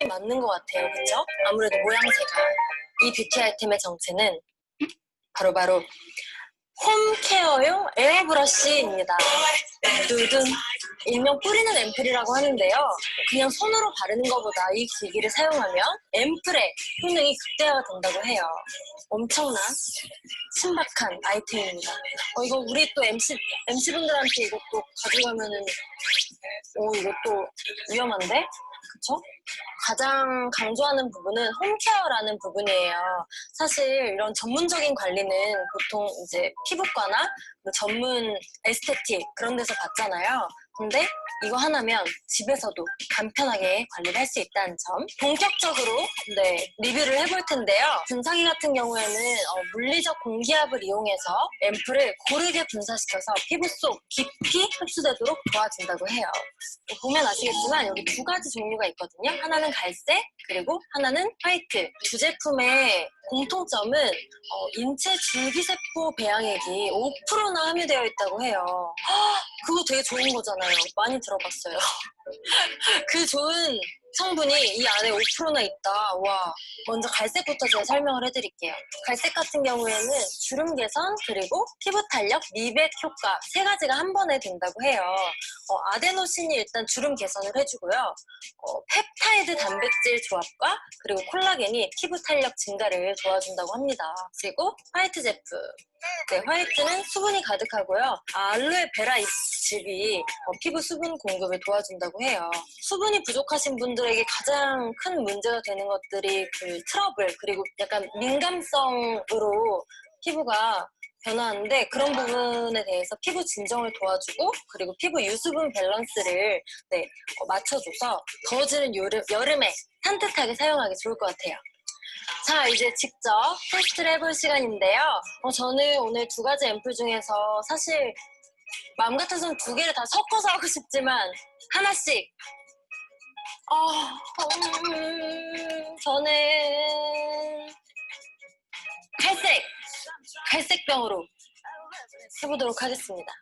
맞는 것 같아요. 그쵸? 아무래도 모양새가. 이 뷰티 아이템의 정체는 바로 홈케어용 에어브러쉬입니다. 두둔. 일명 뿌리는 앰플이라고 하는데요. 그냥 손으로 바르는 것보다 이 기기를 사용하면 앰플의 효능이 극대화가 된다고 해요. 엄청난 신박한 아이템입니다. 이거 우리 또 MC분들한테 이것도 가져가면은 이것도 위험한데? 그쵸? 가장 강조하는 부분은 홈케어라는 부분이에요. 사실 이런 전문적인 관리는 보통 이제 피부과나 전문 에스테틱 그런 데서 받잖아요. 근데 이거 하나면 집에서도 간편하게 관리를 할 수 있다는 점. 본격적으로 리뷰를 해볼 텐데요. 분사기 같은 경우에는 물리적 공기압을 이용해서 앰플을 고르게 분사시켜서 피부 속 깊이 흡수되도록 도와준다고 해요. 보면 아시겠지만 여기 두 가지 종류가 있거든요. 하나는 갈색, 그리고 하나는 화이트. 두 제품의 공통점은 인체 줄기세포 배양액이 5%나 함유되어 있다고 해요. 그거 되게 좋은 거잖아요. 많이 들어봤어요. 그 좋은 성분이 이 안에 5%나 있다. 와, 먼저 갈색부터 제가 설명을 해드릴게요. 갈색 같은 경우에는 주름 개선, 그리고 피부 탄력, 미백 효과 세 가지가 한 번에 된다고 해요. 아데노신이 일단 주름 개선을 해주고요. 펩타이드 단백질 조합과 그리고 콜라겐이 피부 탄력 증가를 도와준다고 합니다. 그리고 화이트 제품. 네, 화이트는 수분이 가득하고요. 알로에 베라 잎즙이 피부 수분 공급을 도와준다고 해요. 수분이 부족하신 분들에게 가장 큰 문제가 되는 것들이 그 트러블, 그리고 약간 민감성으로 피부가 변화하는데 그런 부분에 대해서 피부 진정을 도와주고 그리고 피부 유수분 밸런스를 맞춰줘서 더워지는 여름에 산뜻하게 사용하기 좋을 것 같아요. 자, 이제 직접 테스트를 해볼 시간인데요. 저는 오늘 두 가지 앰플 중에서 사실 마음 같아서는 두 개를 다 섞어서 하고 싶지만 하나씩 저는 갈색병으로 해보도록 하겠습니다.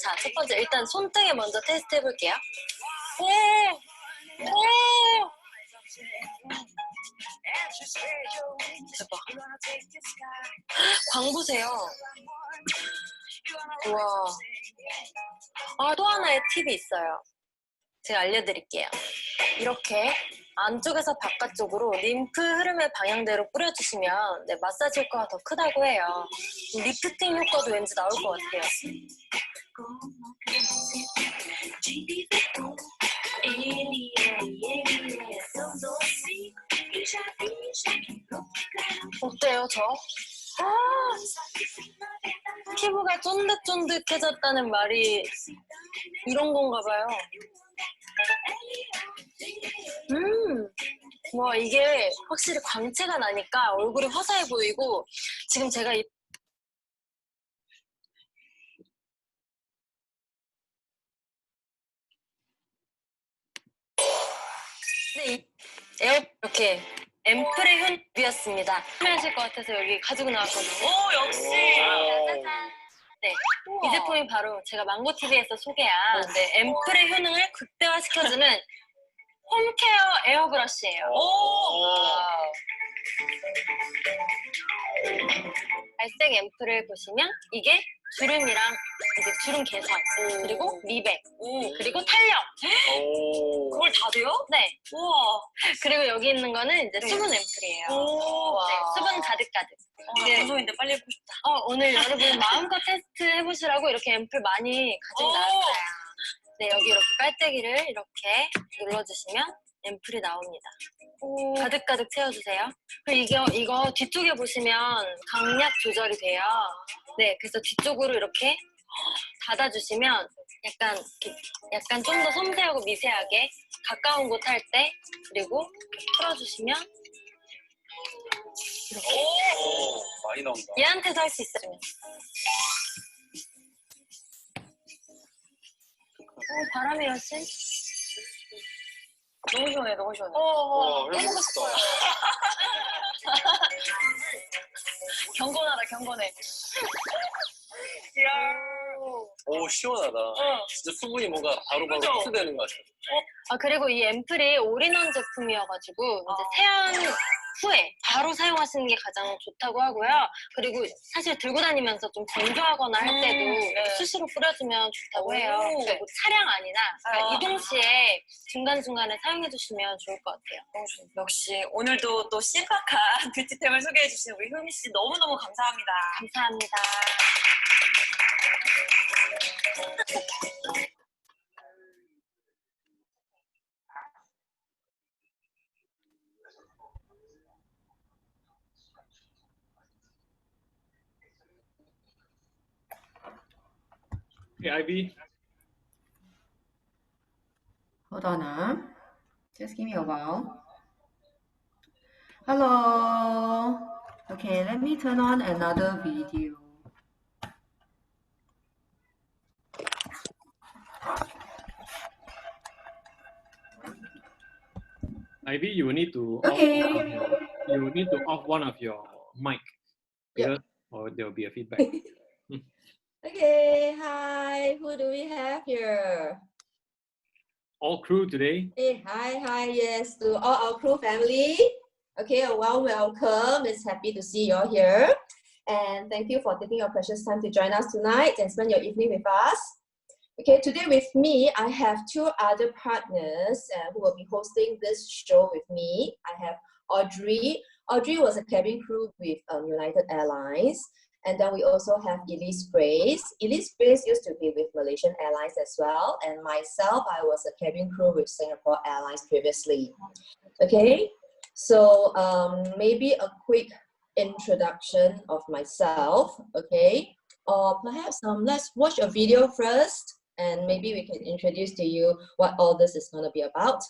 자, 첫 번째 일단 손등에 먼저 테스트 해볼게요. 대박. 광 보세요. 우와. 또 하나의 팁이 있어요. 제가 알려드릴게요. 이렇게 안쪽에서 바깥쪽으로 림프 흐름의 방향대로 뿌려주시면 마사지 효과가 더 크다고 해요. 리프팅 효과도 왠지 나올 것 같아요. 어때요, 저? 피부가 쫀득쫀득해졌다는 말이 이런 건가 봐요. 와, 이게 확실히 광채가 나니까 얼굴이 화사해 보이고 지금 제가 이렇게 앰플의 현비였습니다. 판매하실 것 같아서 여기 가지고 나왔거든요. 오, 역시! 짜잔. 네, 이 제품이 바로 제가 망고TV에서 소개한 앰플의 효능을 극대화시켜주는 홈케어 에어브러쉬예요. 갈색 앰플을 보시면 이게 주름이랑 이제 주름 개선, 그리고 미백, 그리고 탄력. 그걸 다 돼요? 네. 우와. 그리고 여기 있는 거는 이제 수분 앰플이에요. 네, 수분 가득가득. 방송인데 빨리 해보고 싶다. 오늘 여러분 마음껏 테스트 해보시라고 이렇게 앰플 많이 가지고 나왔어요. 네, 여기 이렇게 깔때기를 이렇게 눌러주시면 앰플이 나옵니다. 가득가득 채워주세요. 그리고 이거 뒤쪽에 보시면 강약 조절이 돼요. 네, 그래서 뒤쪽으로 이렇게 닫아주시면 약간 좀 더 섬세하고 미세하게 가까운 곳 할 때 그리고 이렇게 풀어주시면 이렇게 많이 나온다. 얘한테도 할 수 있어요. 바람의 여신? 너무 시원해, 너무 시원해. 와, 해보고 싶어요. 경건하다, 경건해. 이야. 오, 시원하다. 진짜 수분이 뭔가 바로바로 그죠? 흡수되는 것 같아요. 아, 그리고 이 앰플이 올인원 제품이어가지고 이제 세안 후에 바로 사용하시는 게 가장 좋다고 하고요. 그리고 사실 들고 다니면서 좀 건조하거나 할 때도 네. 수시로 뿌려주면 좋다고 해요. 오. 그러니까 뭐 차량 아니나 그러니까 아. 이동 시에 중간중간에 사용해주시면 좋을 것 같아요. 역시 오늘도 또 신박한 뷰티템을 소개해주신 우리 효미 씨 너무너무 감사합니다. 감사합니다. Hey, Ivy. Hold on, just give me a while. Hello. Okay, let me turn on another video. Ivy, you will need to Okay. off one of your mic because or there will be a feedback. Okay, hi. Who do we have here? All crew today. Hey, hi, yes, to all our crew family. Okay, a warm welcome. It's happy to see you all here. And thank you for taking your precious time to join us tonight and spend your evening with us. Okay, today with me, I have two other partners who will be hosting this show with me. I have Audrey. Audrey was a cabin crew with United Airlines. And then we also have Elise Grace. Elise Grace used to be with Malaysian Airlines as well. And myself, I was a cabin crew with Singapore Airlines previously. Okay, so maybe a quick introduction of myself, okay? Or perhaps let's watch a video first and maybe we can introduce to you what all this is gonna be about.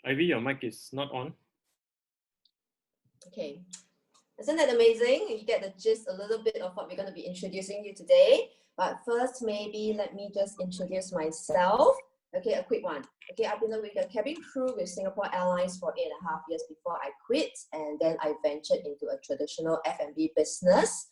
Ivy, your mic is not on. Okay, isn't that amazing? You get the gist a little bit of what we're going to be introducing you today. But first, maybe let me just introduce myself. Okay, a quick one. Okay, I've been with a cabin crew with Singapore Airlines for 8.5 years before I quit, and then I ventured into a traditional F&B business.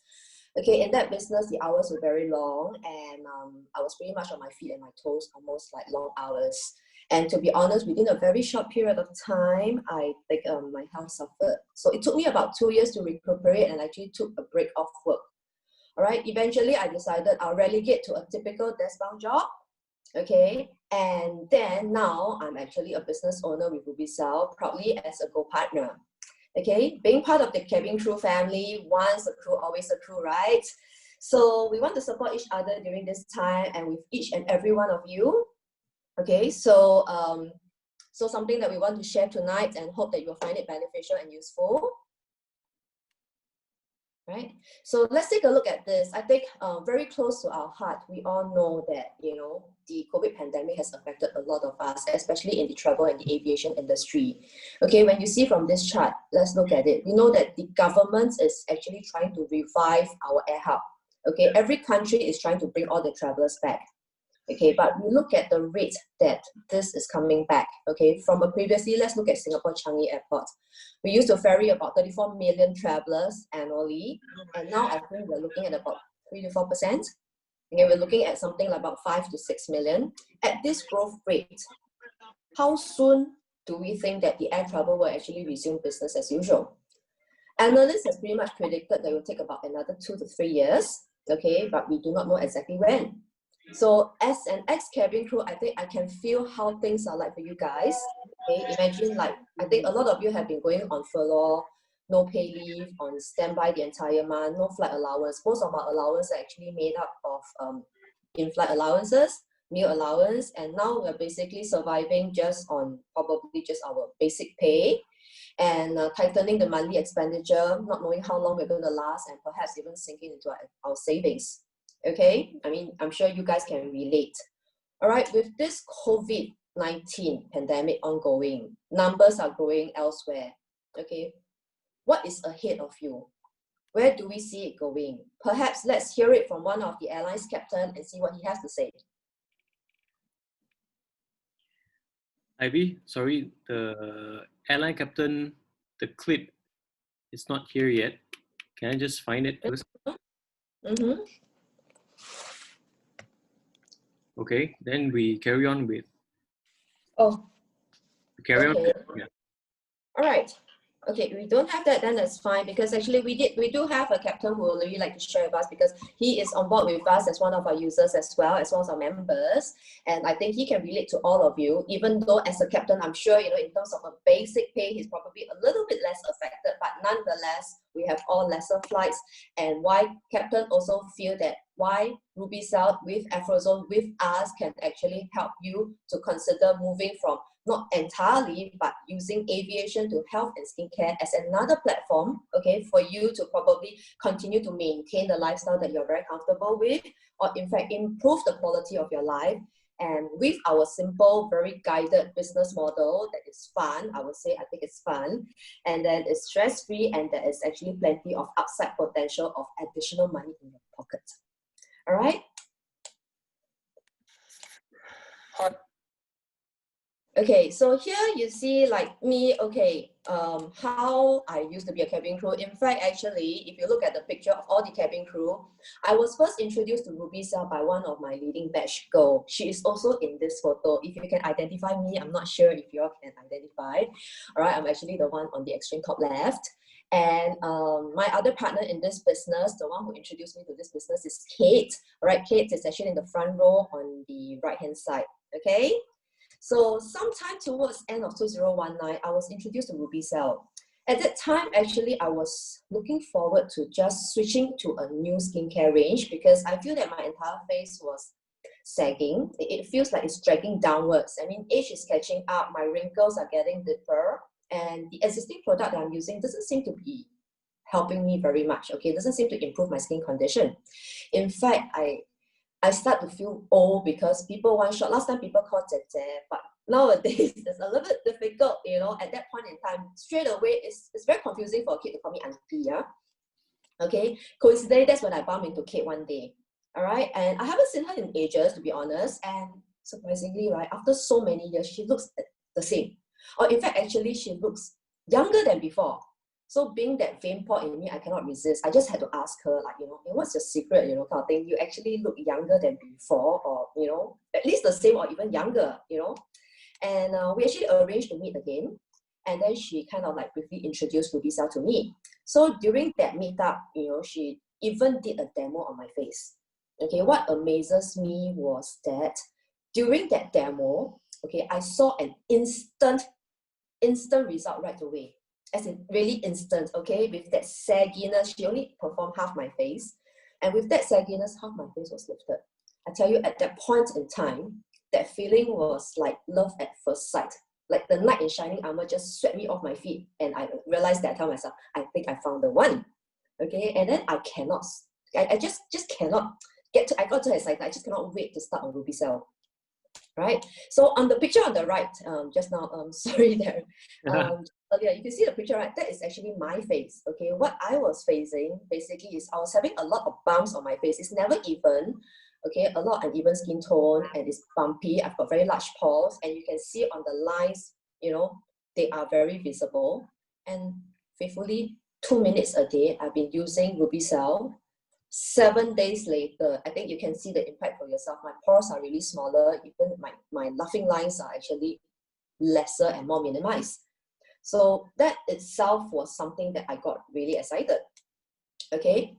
Okay, in that business, the hours were very long, and I was pretty much on my feet and my toes, almost like long hours. And to be honest, within a very short period of time, I think my health suffered. So it took me about 2 years to recuperate and actually took a break off work. All right, eventually I decided I'll relegate to a typical desk-bound job. Okay, and then now I'm actually a business owner with RubyCell, proudly as a co-partner. Okay, being part of the cabin crew family, once a crew, always a crew, right? So we want to support each other during this time and with each and every one of you. Okay, so so something that we want to share tonight and hope that you'll find it beneficial and useful. Right, so let's take a look at this. I think very close to our heart, we all know that, you know, the COVID pandemic has affected a lot of us, especially in the travel and the aviation industry. Okay, when you see from this chart, let's look at it. We know that the government is actually trying to revive our air hub. Okay, every country is trying to bring all the travelers back. Okay, but we look at the rate that this is coming back. Okay, from a previously, let's look at Singapore Changi Airport. We used to ferry about 34 million travelers annually, and now I think we're looking at about 3 to 4%. Okay, we're looking at something like about 5 to 6 million. At this growth rate, how soon do we think that the air travel will actually resume business as usual? Analysts has pretty much predicted that it will take about another 2 to 3 years. Okay, but we do not know exactly when. So as an ex-cabin crew, I think I can feel how things are like for you guys. Okay, imagine like, I think a lot of you have been going on furlough, no pay leave, on standby the entire month, no flight allowance. Most of our allowance are actually made up of in-flight allowances, meal allowance, and now we're basically surviving just on probably just our basic pay and tightening the monthly expenditure, not knowing how long we're going to last and perhaps even sinking into our savings. Okay, I mean, I'm sure you guys can relate. All right, with this COVID-19 pandemic ongoing, numbers are growing elsewhere. Okay, what is ahead of you? Where do we see it going? Perhaps let's hear it from one of the airlines captain and see what he has to say. Ivy, sorry, the airline captain, the clip is not here yet. Can I just find it first? Mm-hmm. Okay, then we carry on with. Oh, Carry okay. on. Yeah. All right. Okay, we don't have that, then that's fine, because actually we do have a captain who will really like to share with us, because he is on board with us as one of our users as well as our members, and I think he can relate to all of you. Even though as a captain, I'm sure, you know, in terms of a basic pay, he's probably a little bit less affected, but nonetheless, we have all lesser flights. And why captain also feel that why RubyCell with Afrozone with us can actually help you to consider moving from not entirely, but using aviation to health and skincare as another platform, okay, for you to probably continue to maintain the lifestyle that you're very comfortable with, or in fact, improve the quality of your life. And with our simple, very guided business model that is fun, I would say, I think it's fun, and then it's stress-free, and there is actually plenty of upside potential of additional money in your pocket. All right? Okay, so here you see like me, okay, how I used to be a cabin crew. In fact, actually, if you look at the picture of all the cabin crew, I was first introduced to RubyCell by one of my leading batch girl. She is also in this photo. If you can identify me, I'm not sure if you all can identify. All right, I'm actually the one on the extreme top left. And my other partner in this business, the one who introduced me to this business is Kate. All right, Kate is actually in the front row on the right-hand side, okay? So sometime towards end of 2019, I was introduced to RubyCell. At that time, actually, I was looking forward to just switching to a new skincare range because I feel that my entire face was sagging. It feels like it's dragging downwards. I mean, age is catching up, my wrinkles are getting deeper, and the existing product that I'm using doesn't seem to be helping me very much, okay? It doesn't seem to improve my skin condition. In fact, I start to feel old because people want shot. Last time people called Zhe, but nowadays it's a little bit difficult, you know, at that point in time, straight away, it's very confusing for a kid to call me auntie, yeah? Okay, coincidentally, that's when I bumped into Kate one day, all right? And I haven't seen her in ages, to be honest, and surprisingly, right, after so many years, she looks the same. Or in fact, actually, she looks younger than before. So being that vain pot in me, I cannot resist. I just had to ask her, like, you know, hey, what's your secret, you know, kind of thing. You actually look younger than before, or, you know, at least the same or even younger, you know. And we actually arranged to meet again. And then she kind of like briefly introduced RubyCell to me. So during that meetup, you know, she even did a demo on my face. Okay, what amazes me was that during that demo, okay, I saw an instant result right away. As in really instant, okay, with that sagginess, she only performed half my face. And with that sagginess, half my face was lifted. I tell you, at that point in time, that feeling was like love at first sight. Like the knight in shining armor just swept me off my feet. And I realized that I tell myself, I think I found the one. Okay, and then I cannot, I just cannot get to, I got too excited. I just cannot wait to start on RubyCell. Right? So on the picture on the right, just now, sorry there, earlier, you can see the picture, right? That is actually my face, okay? What I was facing, basically, is I was having a lot of bumps on my face. It's never even, okay? A lot of uneven skin tone, and it's bumpy. I've got very large pores, and you can see on the lines, you know, they are very visible. And faithfully, 2 minutes a day, I've been using RubyCell. 7 days later, I think you can see the impact for yourself. My pores are really smaller. Even my laughing lines are actually lesser and more minimized. So that itself was something that I got really excited. Okay.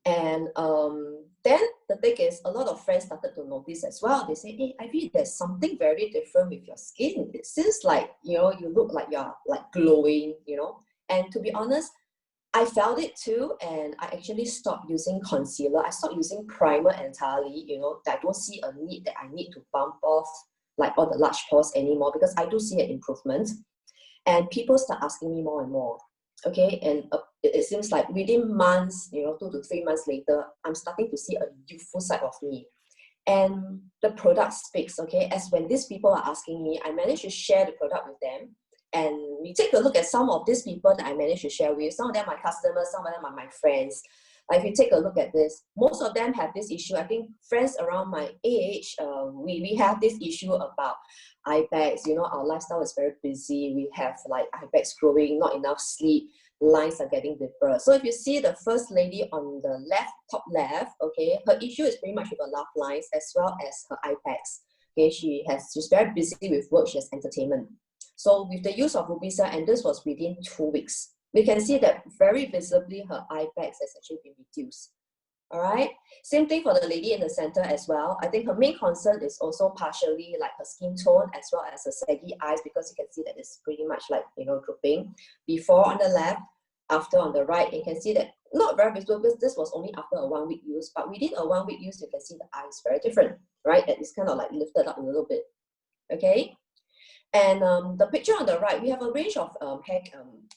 And then the thing is, a lot of friends started to notice as well. They say, hey, Ivy, there's something very different with your skin. It seems like, you know, you look like you're like glowing, you know. And to be honest, I felt it too, and I actually stopped using concealer. I stopped using primer entirely, you know, I don't see a need that I need to bump off like all the large pores anymore, because I do see an improvement. And people start asking me more and more, okay? And it seems like within months, you know, 2 to 3 months later, I'm starting to see a youthful side of me. And the product speaks, okay? As when these people are asking me, I managed to share the product with them. And we take a look at some of these people that I managed to share with. Some of them are my customers, some of them are my friends. Like if you take a look at this, most of them have this issue. I think friends around my age, we have this issue about eye bags. You know, our lifestyle is very busy. We have like eye bags growing, not enough sleep, lines are getting deeper. So if you see the first lady on the left, top left, okay, her issue is pretty much with her laugh lines as well as her eye bags. Okay, she's very busy with work, she has entertainment. So with the use of RubyCell, and this was within 2 weeks, we can see that very visibly her eye bags has actually been reduced. All right. Same thing for the lady in the center as well. I think her main concern is also partially like her skin tone as well as her saggy eyes, because you can see that it's pretty much like, you know, drooping. Before on the left, after on the right, you can see that not very visible because this was only after a 1 week use, but within a 1 week use, you can see the eye is very different, right? It's kind of like lifted up a little bit. Okay. And the picture on the right, we have a range of hair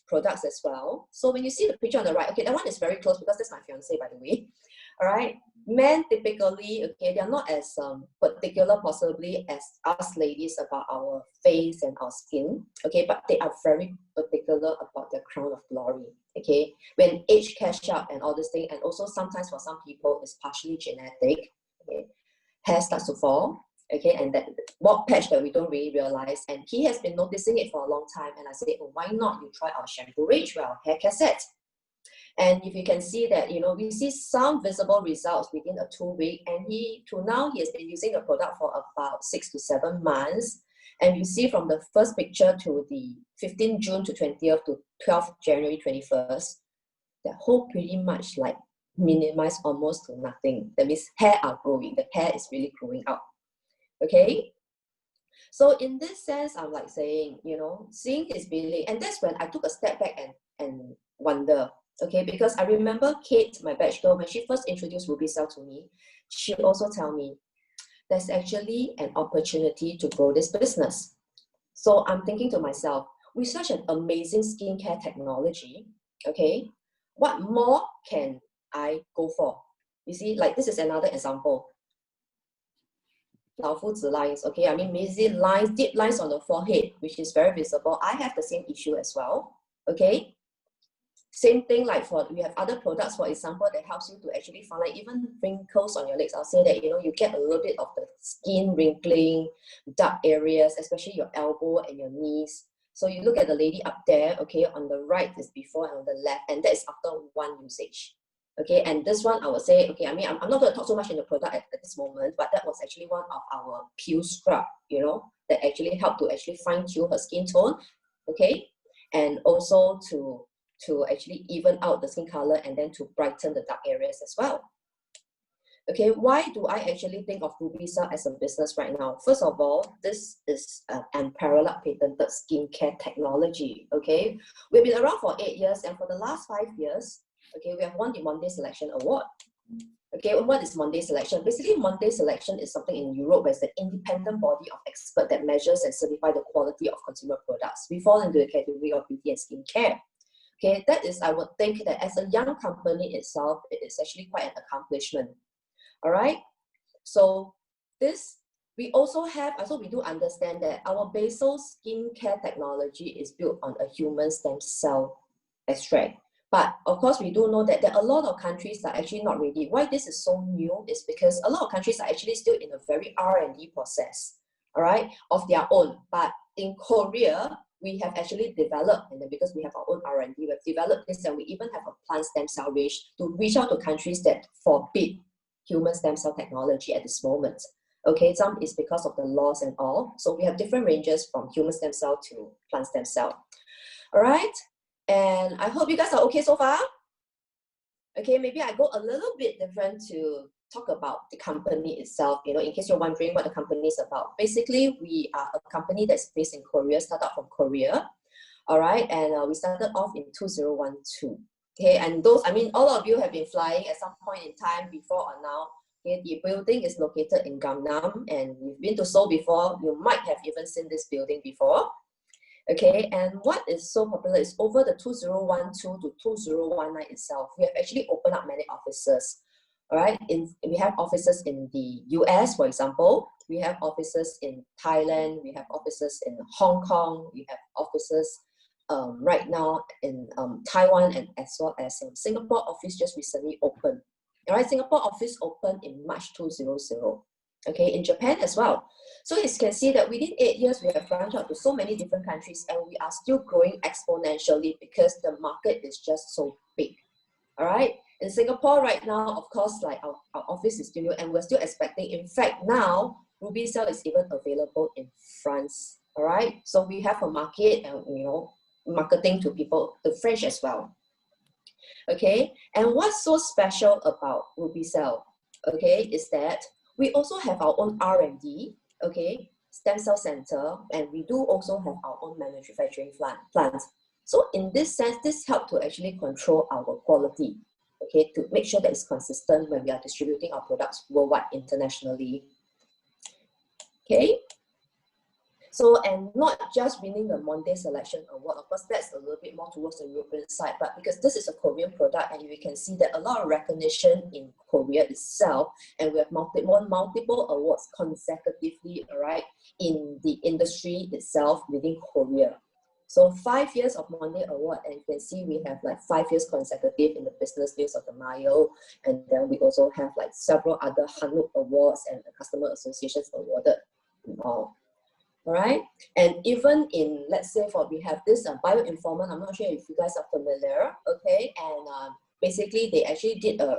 products as well. So when you see the picture on the right, okay, that one is very close because that's my fiance, by the way. All right, men typically, okay, they are not as particular possibly as us ladies about our face and our skin, okay, but they are very particular about their crown of glory, okay. When age catch up and all this thing, and also sometimes for some people it's partially genetic, okay, hair starts to fall. Okay, and that bald patch that we don't really realize, and he has been noticing it for a long time, and I said, oh, why not you try our shampoo range, our hair care set? And if you can see that, you know, we see some visible results within a 2 week, and to now he has been using the product for about 6 to 7 months, and you see from the first picture to the 15th June to 20th to 12th January 21st, that whole pretty much like minimized almost to nothing. That means hair are growing, the hair is really growing out. Okay, so in this sense, I'm like saying, you know, seeing his feeling, and that's when I took a step back and wonder, okay, because I remember Kate, my batch girl, when she first introduced RubyCell to me, she also tell me there's actually an opportunity to grow this business. So I'm thinking to myself, with such an amazing skincare technology, okay, what more can I go for? You see, like this is another example. 老夫子 lines, okay, I mean busy lines, deep lines on the forehead, which is very visible. I have the same issue as well, okay. Same thing like we have other products, for example, that helps you to actually find like even wrinkles on your legs. I'll say that, you know, you get a little bit of the skin wrinkling, dark areas, especially your elbow and your knees. So you look at the lady up there, okay, on the right is before and on the left, and that is after 1 usage. Okay, and this one I would say, okay, I mean, I'm not going to talk so much in the product at this moment, but that was actually one of our peel scrub, you know, that actually help to actually fine-tune her skin tone, okay? And also to actually even out the skin color and then to brighten the dark areas as well. Okay, why do I actually think of RubyCell as a business right now? First of all, this is an unparalleled patented skincare technology, okay? We've been around for 8 years, and for the last 5 years, okay, we have won the Monday Selection Award. Okay, what is Monday Selection? Basically, Monday Selection is something in Europe where it's an independent body of experts that measures and certify the quality of consumer products. We fall into the category of beauty and skincare. Okay, that is, I would think that as a young company itself, it is actually quite an accomplishment. All right, so this, we also have, also we do understand that our basal skincare technology is built on a human stem cell extract. But of course, we do know that there are a lot of countries that are actually not ready. Why this is so new is because a lot of countries are actually still in a very R&D process, all right, of their own. But in Korea, we have actually developed, and then because we have our own R&D, we've developed this, and we even have a plant stem cell range to reach out to countries that forbid human stem cell technology at this moment. Okay, some is because of the laws and all. So we have different ranges from human stem cell to plant stem cell. All right, and I hope you guys are okay so far. Okay, maybe I go a little bit different to talk about the company itself, you know, in case you're wondering what the company is about. Basically, we are a company that's based in Korea, started out from Korea. All right, and we started off in 2012. Okay, and those, I mean, all of you have been flying at some point in time before or now. Okay, the building is located in Gangnam, and you've been to Seoul before. You might have even seen this building before. Okay, and what is so popular is over the 2012 to 2019 itself, we have actually opened up many offices. All right, we have offices in the US, for example. We have offices in Thailand. We have offices in Hong Kong. We have offices right now in Taiwan, and as well as Singapore office just recently opened. All right, Singapore office opened in March 2000. Okay, in Japan as well. So as you can see that within 8 years, we have branched out to so many different countries, and we are still growing exponentially because the market is just so big. All right, in Singapore right now, of course, like our office is still new, and we're still expecting. In fact, now RubyCell is even available in France. All right, so we have a market, and you know, marketing to people, the French as well. Okay, and what's so special about RubyCell, okay, is that we also have our own R&D, okay, stem cell center, and we do also have our own manufacturing plants. So in this sense, this helps to actually control our quality, okay, to make sure that it's consistent when we are distributing our products worldwide, internationally. Okay. So, and not just winning the Monday Selection Award, of course, that's a little bit more towards the European side, but because this is a Korean product, and you can see that a lot of recognition in Korea itself, and we have multiple awards consecutively, all right, in the industry itself within Korea. So 5 years of Monday Award, and you can see we have like 5 years consecutive in the Business News of the Mile, and then we also have like several other Hanuk Awards and customer associations awarded and all. All right, and even in, let's say, we have this Bioinformant, I'm not sure if you guys are familiar, okay, and basically they actually did a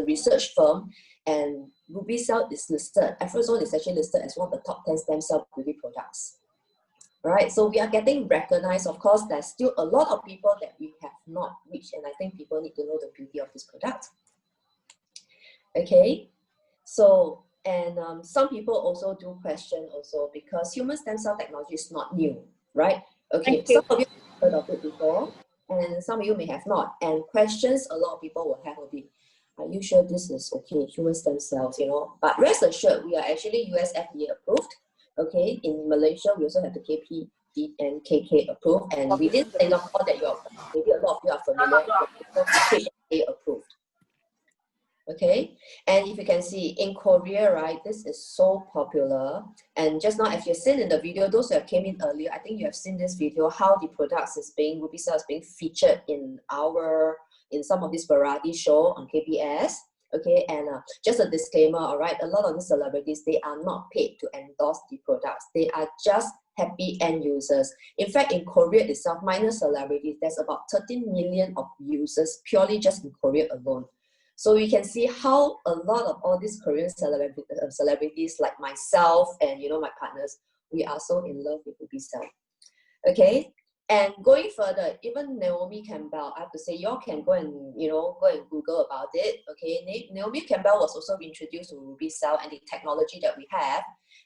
research firm, and RubyCell is listed, Afrozone is actually listed as one of the top 10 stem cell beauty products. All right, so we are getting recognized. Of course, there's still a lot of people that we have not reached, and I think people need to know the beauty of this product. Okay, so, and some people also do question also, because human stem cell technology is not new, right? Okay, some of you have heard of it before, and some of you may have not. And questions a lot of people will have will be, are you sure this is okay, human stem cells, you know? But rest assured, we are actually US FDA approved. Okay, in Malaysia, we also have the KPDNKK approved, and within Singapore that maybe a lot of you are familiar with, HA approved. Okay, and if you can see in Korea, right, this is so popular. And just now, if you've seen in the video, those who have came in earlier, I think you have seen this video, how the products is being, RubyCell is being featured in some of this variety show on KBS. Okay, and just a disclaimer, all right, a lot of the celebrities, they are not paid to endorse the products. They are just happy end users. In fact, in Korea itself, minus celebrities, there's about 13 million of users purely just in Korea alone. So you can see how a lot of all these Korean celebrities like myself and, you know, my partners, we are so in love with Ruby Cell. Okay, and going further, even Naomi Campbell, I have to say, you all can go and go and Google about it. Okay, Naomi Campbell was also introduced to Ruby Cell and the technology that we have,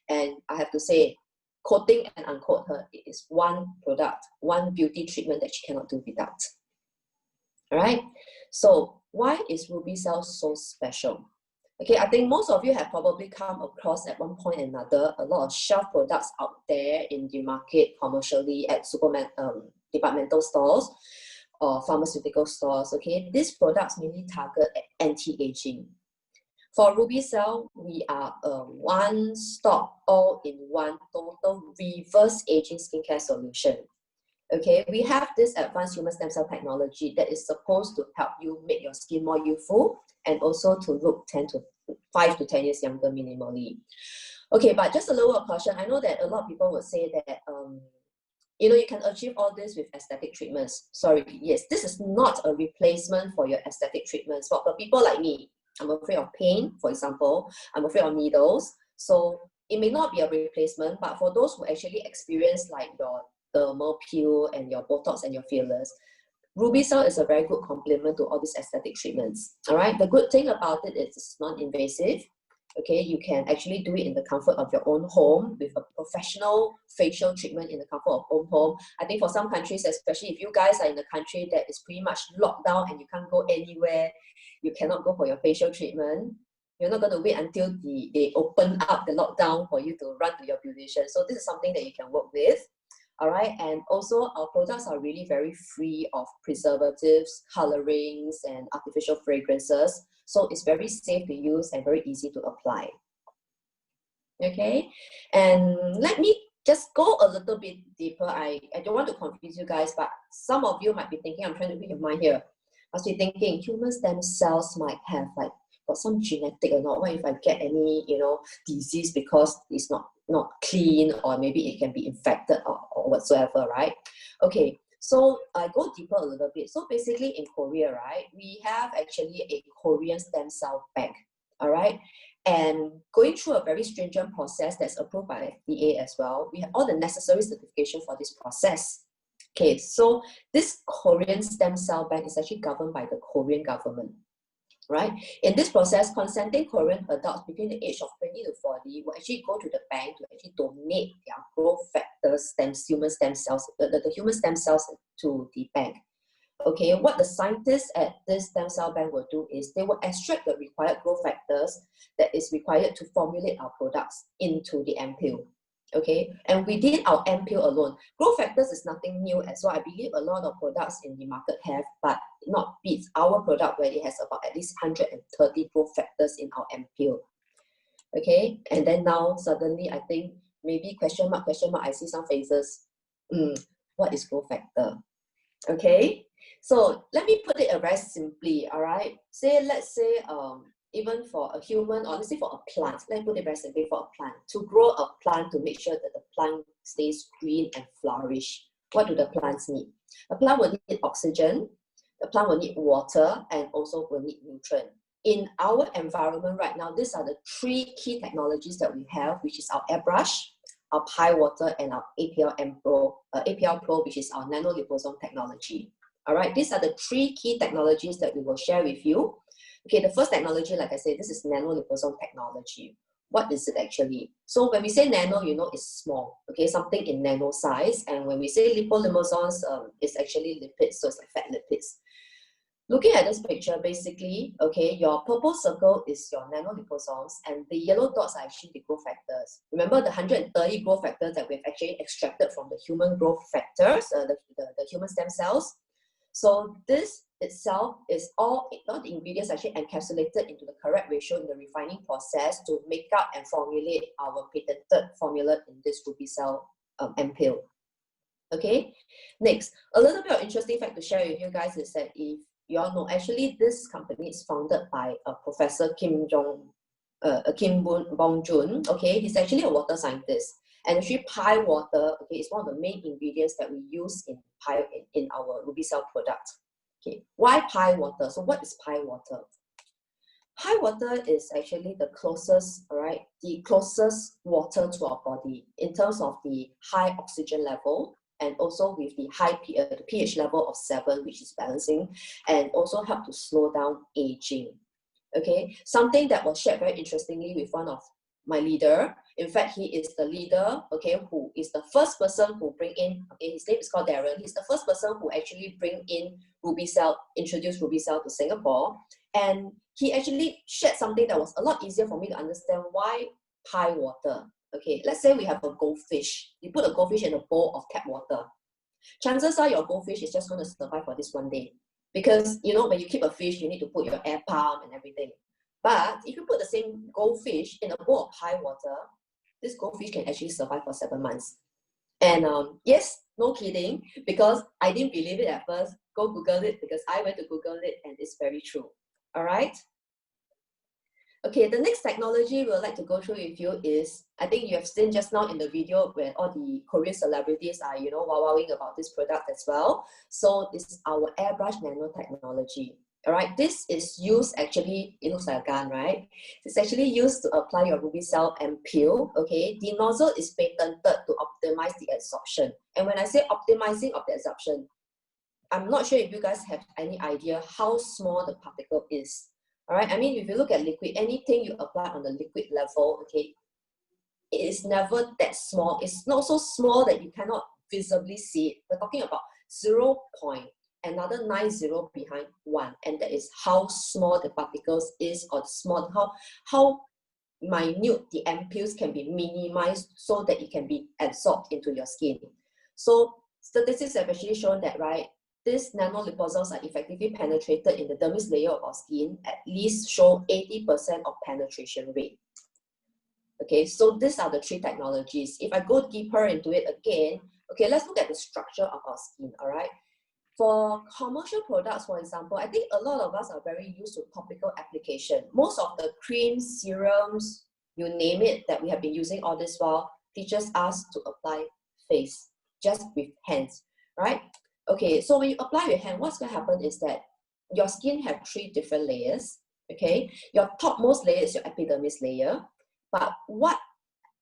and I have to say, quoting and unquote her, it is one product, one beauty treatment that she cannot do without. All right, so why is Ruby Cell so special? Okay, I think most of you have probably come across at one point or another a lot of shelf products out there in the market commercially at departmental stores or pharmaceutical stores. Okay, these products mainly target anti-aging. For Ruby Cell, we are a one-stop, all-in-one, total reverse aging skincare solution. Okay, we have this advanced human stem cell technology that is supposed to help you make your skin more youthful and also to look 5 to 10 years younger minimally. Okay, but just a little caution. I know that a lot of people would say that you can achieve all this with aesthetic treatments. Sorry, yes, this is not a replacement for your aesthetic treatments. But for people like me, I'm afraid of pain, for example. I'm afraid of needles. So it may not be a replacement, but for those who actually experience like your thermal peel and your Botox and your fillers, Ruby Cell is a very good complement to all these aesthetic treatments. All right, the good thing about it is it's non-invasive. Okay, you can actually do it in the comfort of your own home with a professional facial treatment in the comfort of own home. I think for some countries, especially if you guys are in a country that is pretty much locked down and you can't go anywhere, you cannot go for your facial treatment, you're not going to wait until they open up the lockdown for you to run to your beautician. So this is something that you can work with. All right, and also our products are really very free of preservatives, colorings, and artificial fragrances. So it's very safe to use and very easy to apply. Okay, and let me just go a little bit deeper. I don't want to confuse you guys, but some of you might be thinking, I'm trying to read your mind here. Must be thinking human stem cells might have like got some genetic or not. What if I get any disease because it's not clean, or maybe it can be infected or whatsoever, right? Okay, so I go deeper a little bit. So basically in Korea, right, we have actually a Korean stem cell bank, all right? And going through a very stringent process that's approved by FDA as well. We have all the necessary certification for this process. Okay, so this Korean stem cell bank is actually governed by the Korean government. Right? In this process, consenting Korean adults between the age of 20 to 40 will actually go to the bank to actually donate their growth factors, human stem cells, the human stem cells to the bank. Okay, what the scientists at this stem cell bank will do is they will extract the required growth factors that is required to formulate our products into the ampoule. Okay, and within our ampoule alone, growth factors is nothing new as well. I believe a lot of products in the market have, but not beats our product where it has about at least 130 growth factors in our ampoule. Okay, and then now suddenly I think maybe question mark, I see some faces. What is growth factor? Okay, so let me put it very simply, all right? Let's say even for a human, or let's say for a plant, let's put it very simply, for a plant, to grow a plant, to make sure that the plant stays green and flourish, what do the plants need? The plant will need oxygen, the plant will need water, and also will need nutrient. In our environment right now, these are the 3 key technologies that we have, which is our airbrush, our PyWater, and our APL Pro, which is our nanoliposome technology. All right, these are the 3 key technologies that we will share with you. Okay, the first technology, like I said, this is nanoliposome technology. What is it actually? So when we say nano, it's small, okay, something in nano size. And when we say lipoliposomes, it's actually lipids, so it's like fat lipids. Looking at this picture, basically, okay, your purple circle is your nanoliposomes, and the yellow dots are actually the growth factors. Remember the 130 growth factors that we've actually extracted from the human growth factors, the human stem cells. So this itself is all the ingredients actually encapsulated into the correct ratio in the refining process to make up and formulate our patented formula in this Ruby Cell ampoule. Okay, next, a little bit of interesting fact to share with you guys is that if you all know, actually this company is founded by Professor Kim Bong-jun. Okay, he's actually a water scientist. And actually PyWater, okay, is one of the main ingredients that we use in our Ruby Cell product. Okay, why PyWater? So what is PyWater? PyWater is actually the closest, all right, the closest water to our body in terms of the high oxygen level, and also with the the pH level of 7, which is balancing, and also help to slow down aging. Okay, something that was shared very interestingly with one of my leader. In fact, he is the leader, okay, who is the first person who bring in, okay, his name is called Darren. He's the first person who actually bring in RubyCell, introduced RubyCell to Singapore. And he actually shared something that was a lot easier for me to understand why pie water. Okay, let's say we have a goldfish. You put a goldfish in a bowl of tap water. Chances are your goldfish is just going to survive for this one day. Because, you know, when you keep a fish, you need to put your air pump and everything. But if you put the same goldfish in a bowl of pie water, this goldfish can actually survive for 7 months. And yes, no kidding, because I didn't believe it at first. Go Google it, because I went to Google it and it's very true. All right? Okay, the next technology we'd like to go through with you is, I think you have seen just now in the video where all the Korean celebrities are, you know, wowing about this product as well. So this is our airbrush nanotechnology. All right, this is used actually, it looks like a gun, right? It's actually used to apply your RubyCell ampoule, okay? The nozzle is patented to optimize the absorption. And when I say optimizing of the absorption, I'm not sure if you guys have any idea how small the particle is. All right, I mean, if you look at liquid, anything you apply on the liquid level, okay, it is never that small. It's not so small that you cannot visibly see it. We're talking about 0 point, another 90 behind 1, and that is how small the particles is, or small, how minute the ampoules can be minimized so that it can be absorbed into your skin. So statistics have actually shown that, right, these nanoliposomes are effectively penetrated in the dermis layer of our skin, at least show 80% of penetration rate. Okay, so these are the 3 technologies. If I go deeper into it again, okay, let's look at the structure of our skin, all right? For commercial products, for example, I think a lot of us are very used to topical application. Most of the creams, serums, you name it, that we have been using all this while, teaches us to apply face, just with hands, right? Okay, so when you apply your hand, what's going to happen is that your skin have 3 different layers, okay? Your topmost layer is your epidermis layer, but what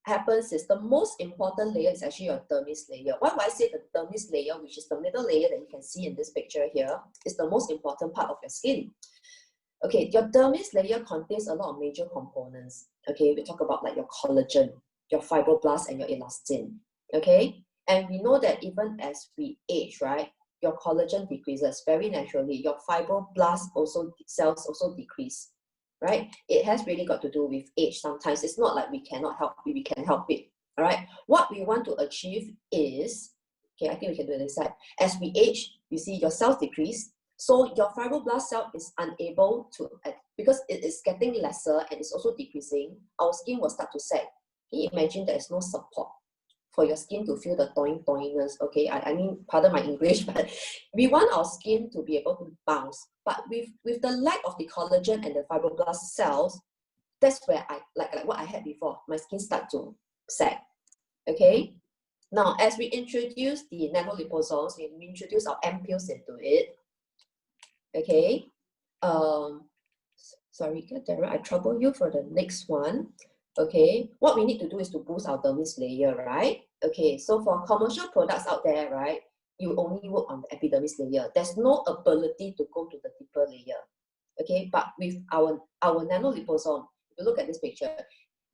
happens is the most important layer is actually your dermis layer. Why do I say the dermis layer, which is the middle layer that you can see in this picture here, is the most important part of your skin? Okay, your dermis layer contains a lot of major components. Okay, we talk about like your collagen, your fibroblasts, and your elastin. Okay, and we know that even as we age, right, your collagen decreases very naturally. Your fibroblast cells also decrease, right? It has really got to do with age sometimes. It's not like we cannot help it, we can help it, all right? What we want to achieve is, okay, I think we can do it this side. As we age, you see your cells decrease. So your fibroblast cell is unable to, because it is getting lesser and it's also decreasing, our skin will start to sag. Can you imagine there is no support for your skin to feel the toiness? Okay, I mean, pardon my English, but we want our skin to be able to bounce. But with the lack of the collagen and the fibroblast cells, that's where I, like what I had before, my skin start to sag. Okay, now as we introduce the nanoliposomes, we introduce our ampoules into it. Okay, sorry, Darren, I trouble you for the next one. Okay, what we need to do is to boost our dermis layer, right? Okay, so for commercial products out there, right, you only work on the epidermis layer. There's no ability to go to the deeper layer. Okay, but with our nanoliposome, if you look at this picture,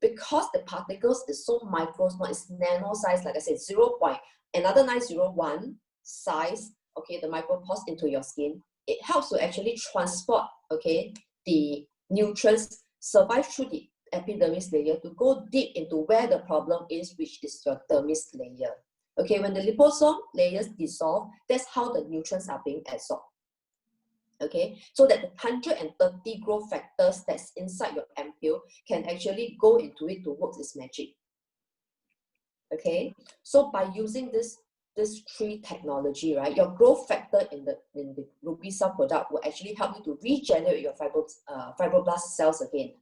because the particles is so micro small, it's nano size, like I said, 0 point, another 901 size, okay, the micropores into your skin, it helps to actually transport, okay, the nutrients, survive through the epidermis layer to go deep into where the problem is, which is your dermis layer. Okay, when the liposome layers dissolve, that's how the nutrients are being absorbed. Okay, so that the 130 growth factors that's inside your ampoule can actually go into it to work its magic. Okay, so by using this 3 technology, right, your growth factor in the RubyCell product will actually help you to regenerate your fibroblast cells again.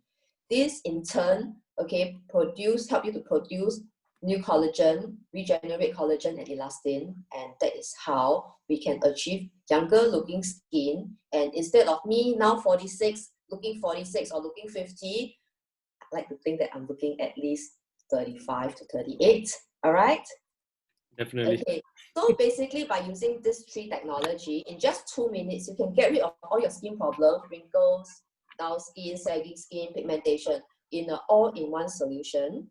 This in turn, okay, help you to produce new collagen, regenerate collagen and elastin, and that is how we can achieve younger looking skin. And instead of me now 46, looking 46 or looking 50, like to think that I'm looking at least 35 to 38. All right. Definitely. Okay. So basically, by using this 3 technology, in just 2 minutes, you can get rid of all your skin problems, wrinkles, dull skin, sagging skin, pigmentation in an all-in-one solution.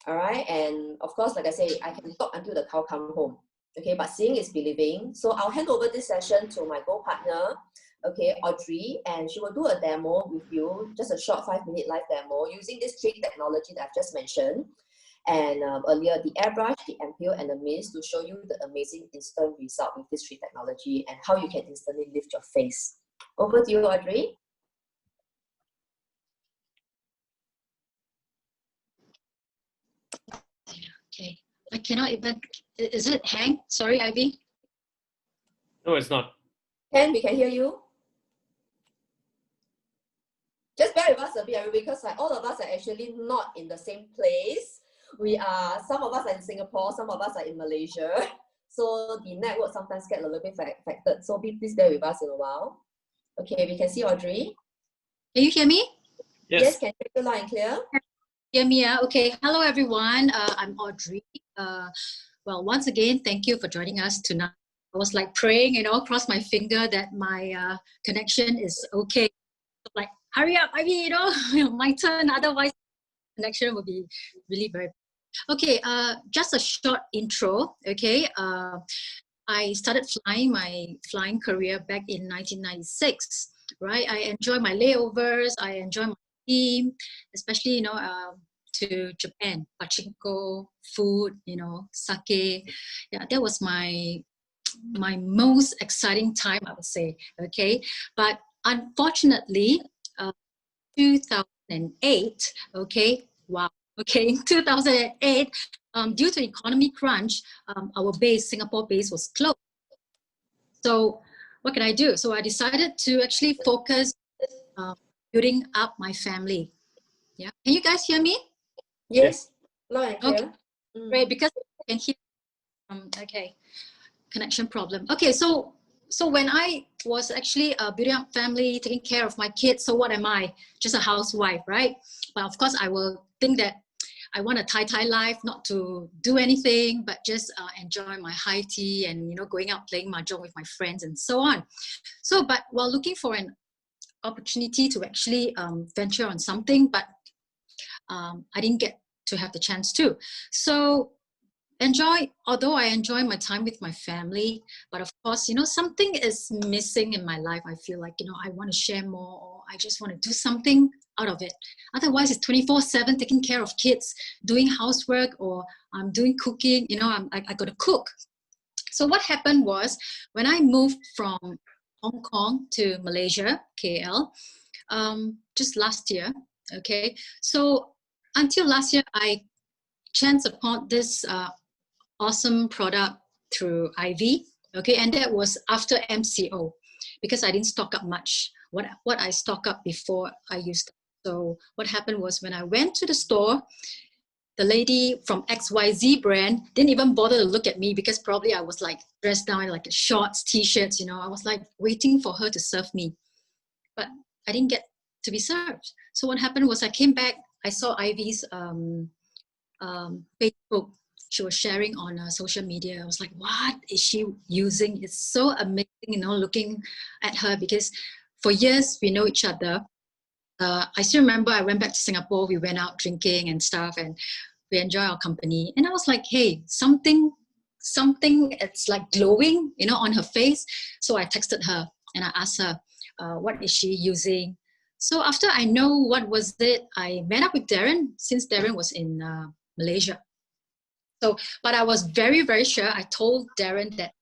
All right. And of course, like I say, I can talk until the cow come home. Okay. But seeing is believing. So I'll hand over this session to my co-partner, okay, Audrey, and she will do a demo with you, just a short 5-minute live demo using this 3 technology that I've just mentioned. And earlier, the airbrush, the ampule, and the mist to show you the amazing instant result with this 3 technology and how you can instantly lift your face. Over to you, Audrey. Okay, I cannot even, is it hang? Sorry, Ivy. No, it's not. Ken, we can hear you. Just bear with us a bit, because like, all of us are actually not in the same place. Some of us are in Singapore, some of us are in Malaysia. So the network sometimes get a little bit affected. So please bear with us in a while. Okay, we can see Audrey. Can you hear me? Yes, can you hear you loud and clear? Hear me? Okay, hello everyone. I'm Audrey. Well, once again, thank you for joining us tonight. I was like praying, cross my finger that my connection is okay. Like, hurry up, Ivy, my turn. Otherwise, connection will be really very. Okay, just a short intro. Okay, I started my flying career back in 1996. Right, I enjoy my layovers. I enjoy my team, especially to Japan, pachinko, food, sake. Yeah, that was my most exciting time, I would say. Okay, but unfortunately, 2008. Okay, wow. Okay, in 2008, due to economy crunch, our Singapore base was closed. So what can I do? So I decided to actually focus building up my family. Yeah, can you guys hear me? Yes, loud and clear. Okay, great, because I can hear. Okay, connection problem. Okay, so when I was actually building up family, taking care of my kids, so what am I? Just a housewife, right? But of course, I will think that I want a Thai life, not to do anything, but just enjoy my high tea and, going out playing mahjong with my friends and so on. So, but while looking for an opportunity to actually venture on something, but I didn't get to have the chance to. So, although I enjoy my time with my family, but of course, something is missing in my life. I feel like, I want to share more, or I just want to do something out of it. Otherwise, it's 24/7 taking care of kids, doing housework, or I'm doing cooking, I got to cook. So what happened was, when I moved from Hong Kong to Malaysia, KL, just last year, okay? So until last year, I chanced upon this awesome product through Ivy, okay, and that was after MCO, because I didn't stock up much. What I stock up before I used. So what happened was, when I went to the store, the lady from XYZ brand didn't even bother to look at me, because probably I was like dressed down in like shorts, t-shirts, I was like waiting for her to serve me, but I didn't get to be served. So what happened was, I came back, I saw Ivy's Facebook. She was sharing on social media. I was like, what is she using? It's so amazing, looking at her, because for years we know each other. I still remember I went back to Singapore, we went out drinking and stuff, and we enjoy our company. And I was like, hey, something it's like glowing, on her face. So I texted her and I asked her, what is she using? So after I know what was it, I met up with Darren, since Darren was in Malaysia. So, but I was very, very sure. I told Darren that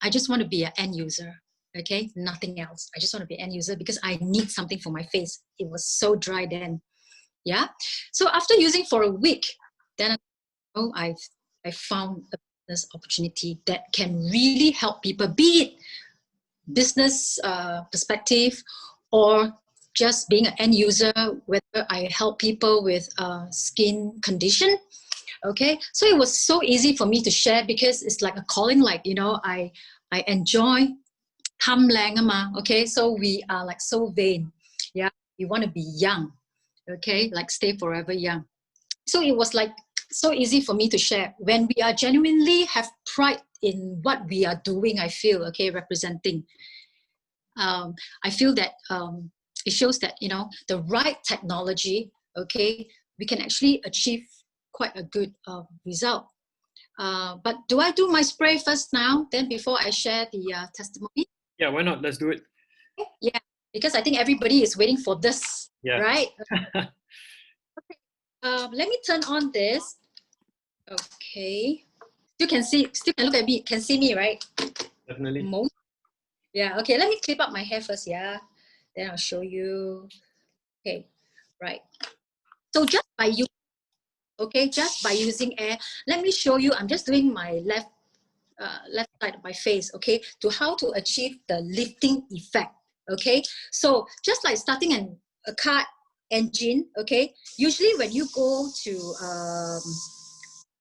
I just want to be an end user. Okay, nothing else. I just want to be an end user, because I need something for my face. It was so dry then. Yeah. So after using for a week, then I found a business opportunity that can really help people, be it business perspective, or just being an end user, whether I help people with skin condition. Okay, so it was so easy for me to share, because it's like a calling, like, I enjoy tham lang ama. Okay, so we are like so vain. Yeah, we want to be young. Okay, like stay forever young. So it was like so easy for me to share. When we are genuinely have pride in what we are doing, I feel, okay, representing. I feel that it shows that, you know, the right technology, okay, we can actually achieve quite a good result. But do I do my spray first now, then before I share the testimony? Yeah, why not? Let's do it. Yeah, because I think everybody is waiting for this, Yeah. right? Let me turn on this. Okay. Still can look at me, can see me, right? Definitely. Most. Yeah, okay, let me clip up my hair first, yeah. Then I'll show you. Okay, right. So just by using air, let me show you, I'm just doing my left side of my face, okay, to how to achieve the lifting effect, okay? So just like starting a car engine, okay, usually when you go to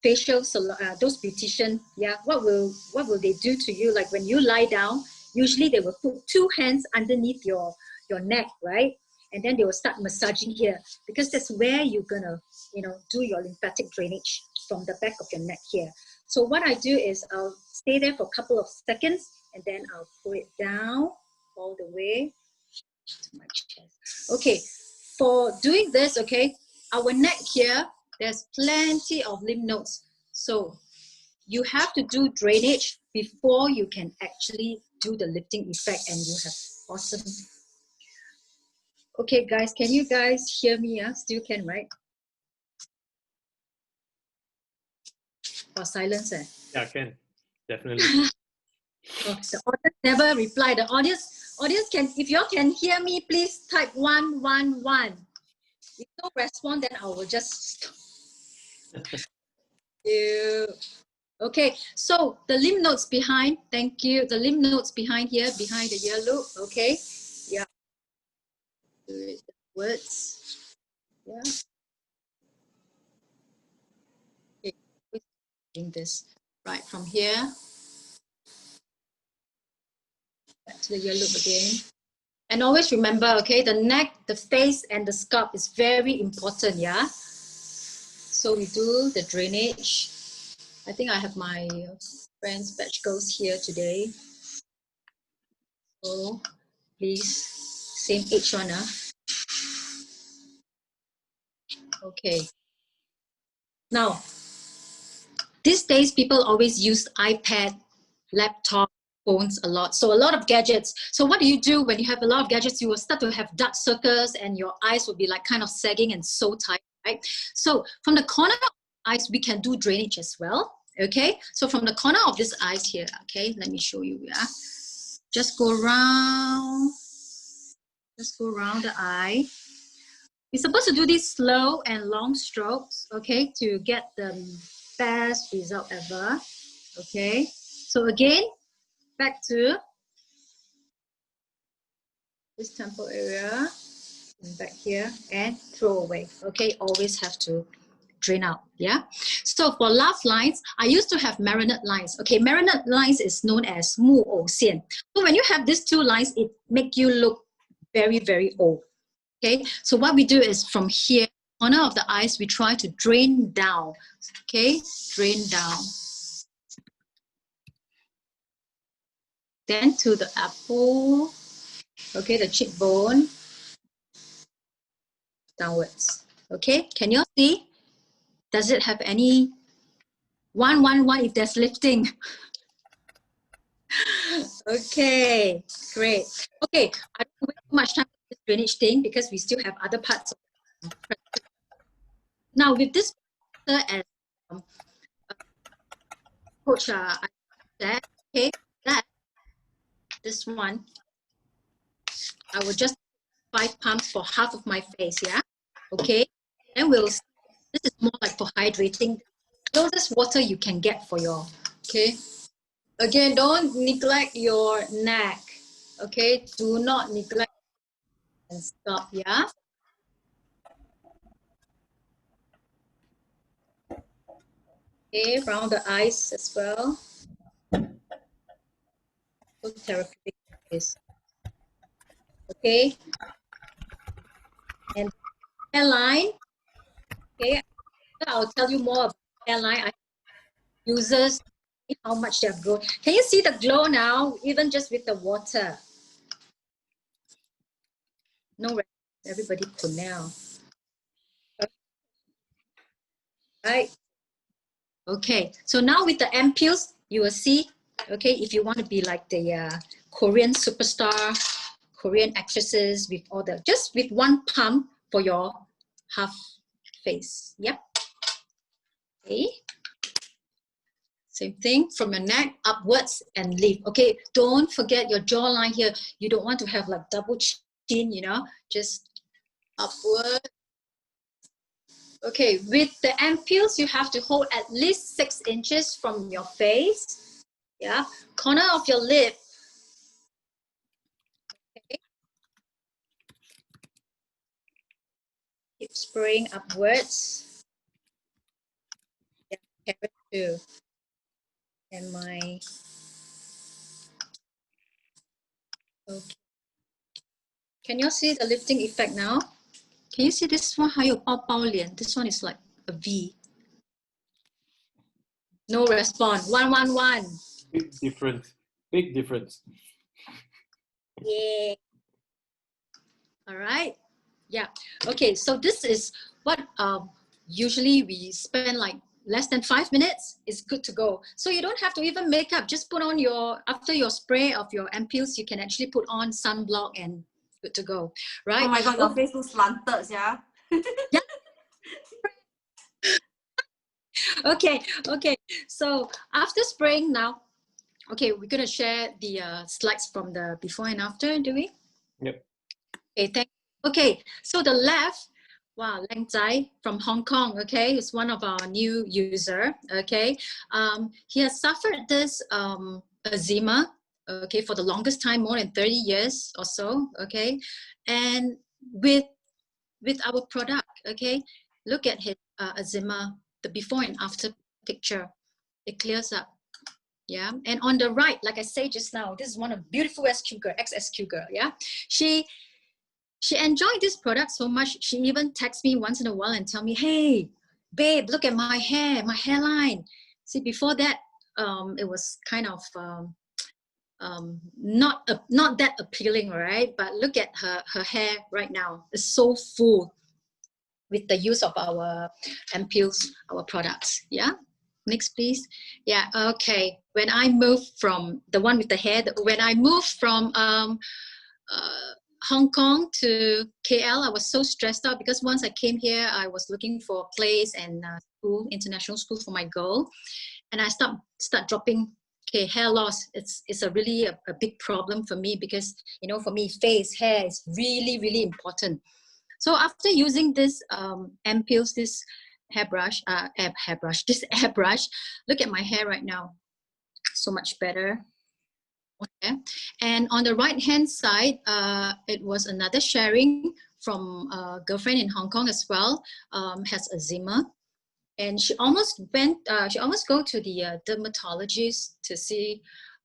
facial salon, those beautician, yeah, what will they do to you? Like when you lie down, usually they will put 2 hands underneath your neck, right? And then they will start massaging here, because that's where you're gonna, you know, do your lymphatic drainage from the back of your neck here. So what I do is I'll stay there for a couple of seconds, and then I'll pull it down all the way to my chest. Okay, for doing this, okay, our neck here, there's plenty of lymph nodes. So you have to do drainage before you can actually do the lifting effect, and you have awesome. Okay, guys, can you guys hear me? Still can, right? Or silence? Yeah, can. Definitely. Oh, the audience never reply. The audience can, if y'all can hear me, please type 111. If no respond, then I will just. Okay, so the lymph nodes behind, thank you. The lymph nodes behind here, behind the ear loop, okay? Yeah. Words. Yeah. Okay. Doing this right from here. Back to the ear loop again. And always remember, okay, the neck, the face, and the scalp is very important, yeah? So we do the drainage. I think I have my friend's spectacles here today. So please, same age one, Okay. Now, these days, people always use iPad, laptop, phones a lot. So a lot of gadgets. So what do you do when you have a lot of gadgets? You will start to have dark circles and your eyes will be like kind of sagging and so tight, right? So from the corner of the eyes, we can do drainage as well. Okay, so from the corner of this eyes here, okay, let me show you, yeah. Just go around the eye. You're supposed to do these slow and long strokes, okay, to get the best result ever, okay. So again, back to this temple area, and back here, and throw away, okay. Always have to drain out, yeah. So for laugh lines, I used to have marionette lines, okay. Marionette lines is known as mu ou xian. So when you have these 2 lines, it make you look very, very old, okay. So what we do is from here, corner of the eyes, we try to drain down, okay, drain down. Then to the apple, okay, the cheekbone, downwards, okay. Can you see? Does it have any 111 if there's lifting? Okay, great. Okay, I don't waste too much time on this drainage thing because we still have other parts. Now with this as coach said, okay, that this one, I will just 5 pumps for half of my face, yeah. Okay, then this is more like for hydrating. Closest water you can get for your, okay. Again, don't neglect your neck, okay. Do not neglect and stop, yeah. Okay, around the eyes as well. So therapeutic is okay. And hairline. Okay, I'll tell you more about hairline. I users how much they have grown. Can you see the glow now, even just with the water? No, everybody could now. Right. Okay, so now with the ampules, you will see, okay, if you want to be like the Korean superstar, Korean actresses with all the, just with one pump for your half face. Yep. Okay. Same thing from your neck upwards and leave. Okay, don't forget your jawline here. You don't want to have like double chin, you know, just upward. Okay, with the ampules, you have to hold at least 6 inches from your face. Yeah, corner of your lip. Okay. Keep spraying upwards. Yeah, carrot too. And my, okay. Can you see the lifting effect now? Can you see this one? 还有包包脸. This one is like a V. No response. 111. Big difference. Big difference. Yeah. All right. Yeah. Okay. So this is what usually we spend like less than 5 minutes. It's good to go. So you don't have to even make up. Just put on your, after your spray of your ampules, you can actually put on sunblock and good to go. Right. Oh my God, your face looks slanted, yeah. Yeah. Okay. Okay. So after spraying now, okay, we're gonna share the slides from the before and after, do we? Yep. Okay, okay, so the left, wow, Lang Zai from Hong Kong, okay, is one of our new user, okay. He has suffered this eczema, okay, for the longest time, more than 30 years or so, okay. And with our product, okay, look at his eczema, the before and after picture, it clears up. Yeah, and on the right, like I said just now, this is one of beautiful SQ girl, ex-SQ girl. Yeah, she enjoyed this product so much. She even texts me once in a while and tell me, "Hey, babe, look at my hair, my hairline." See, before that, it was kind of not that appealing, right? But look at her hair right now; it's so full with the use of our ampules, our products. Yeah. Next, please. Yeah, okay. When I moved from the one with the hair, when I moved from Hong Kong to KL, I was so stressed out because once I came here, I was looking for a place and school, international school for my girl, and I start dropping. Okay, hair loss. It's a really a big problem for me because, you know, for me, face, hair is really, really important. So after using this ampules, this hairbrush, this airbrush, look at my hair right now, so much better. Okay. And on the right hand side, it was another sharing from a girlfriend in Hong Kong as well, has eczema, and she almost went, she almost go to the dermatologist to see,